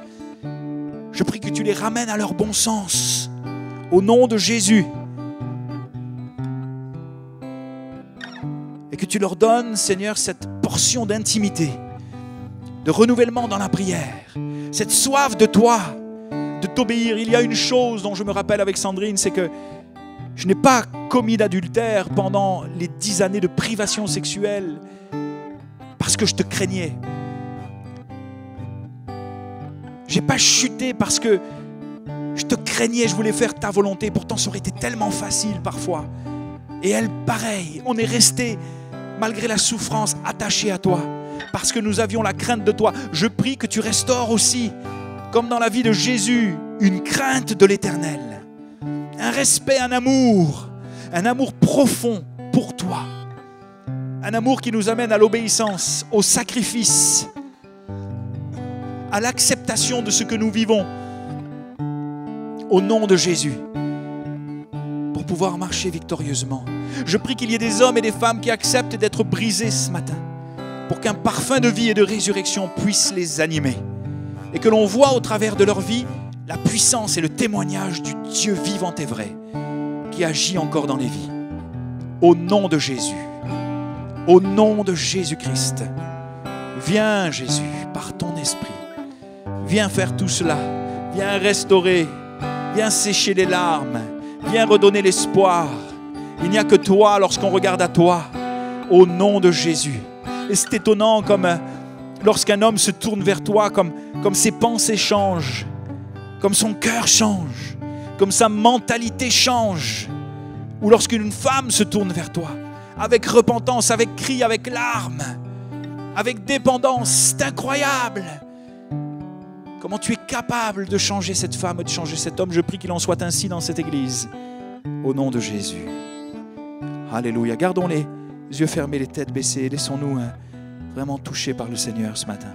Je prie que tu les ramènes à leur bon sens, au nom de Jésus. Et que tu leur donnes, Seigneur, cette portion d'intimité, de renouvellement dans la prière, cette soif de toi, de t'obéir. Il y a une chose dont je me rappelle avec Sandrine, c'est que je n'ai pas commis d'adultère pendant les 10 années de privation sexuelle parce que je te craignais. Je n'ai pas chuté parce que je te craignais, je voulais faire ta volonté. Pourtant, ça aurait été tellement facile parfois. Et elle, pareil, on est resté, malgré la souffrance, attaché à toi parce que nous avions la crainte de toi. Je prie que tu restaures aussi, comme dans la vie de Jésus, une crainte de l'Éternel. Un respect, un amour profond pour toi. Un amour qui nous amène à l'obéissance, au sacrifice, à l'acceptation de ce que nous vivons, au nom de Jésus, pour pouvoir marcher victorieusement. Je prie qu'il y ait des hommes et des femmes qui acceptent d'être brisés ce matin, pour qu'un parfum de vie et de résurrection puisse les animer, et que l'on voit au travers de leur vie la puissance et le témoignage du Dieu vivant et vrai qui agit encore dans les vies. Au nom de Jésus, au nom de Jésus-Christ, viens Jésus, par ton esprit, viens faire tout cela, viens restaurer, viens sécher les larmes, viens redonner l'espoir. Il n'y a que toi lorsqu'on regarde à toi, au nom de Jésus. Et c'est étonnant comme lorsqu'un homme se tourne vers toi, comme ses pensées changent, comme son cœur change, comme sa mentalité change. Ou lorsqu'une femme se tourne vers toi, avec repentance, avec cri, avec larmes, avec dépendance, c'est incroyable. Comment tu es capable de changer cette femme, de changer cet homme. Je prie qu'il en soit ainsi dans cette église, au nom de Jésus. Alléluia. Gardons les yeux fermés, les têtes baissées. Laissons-nous vraiment touchés par le Seigneur ce matin.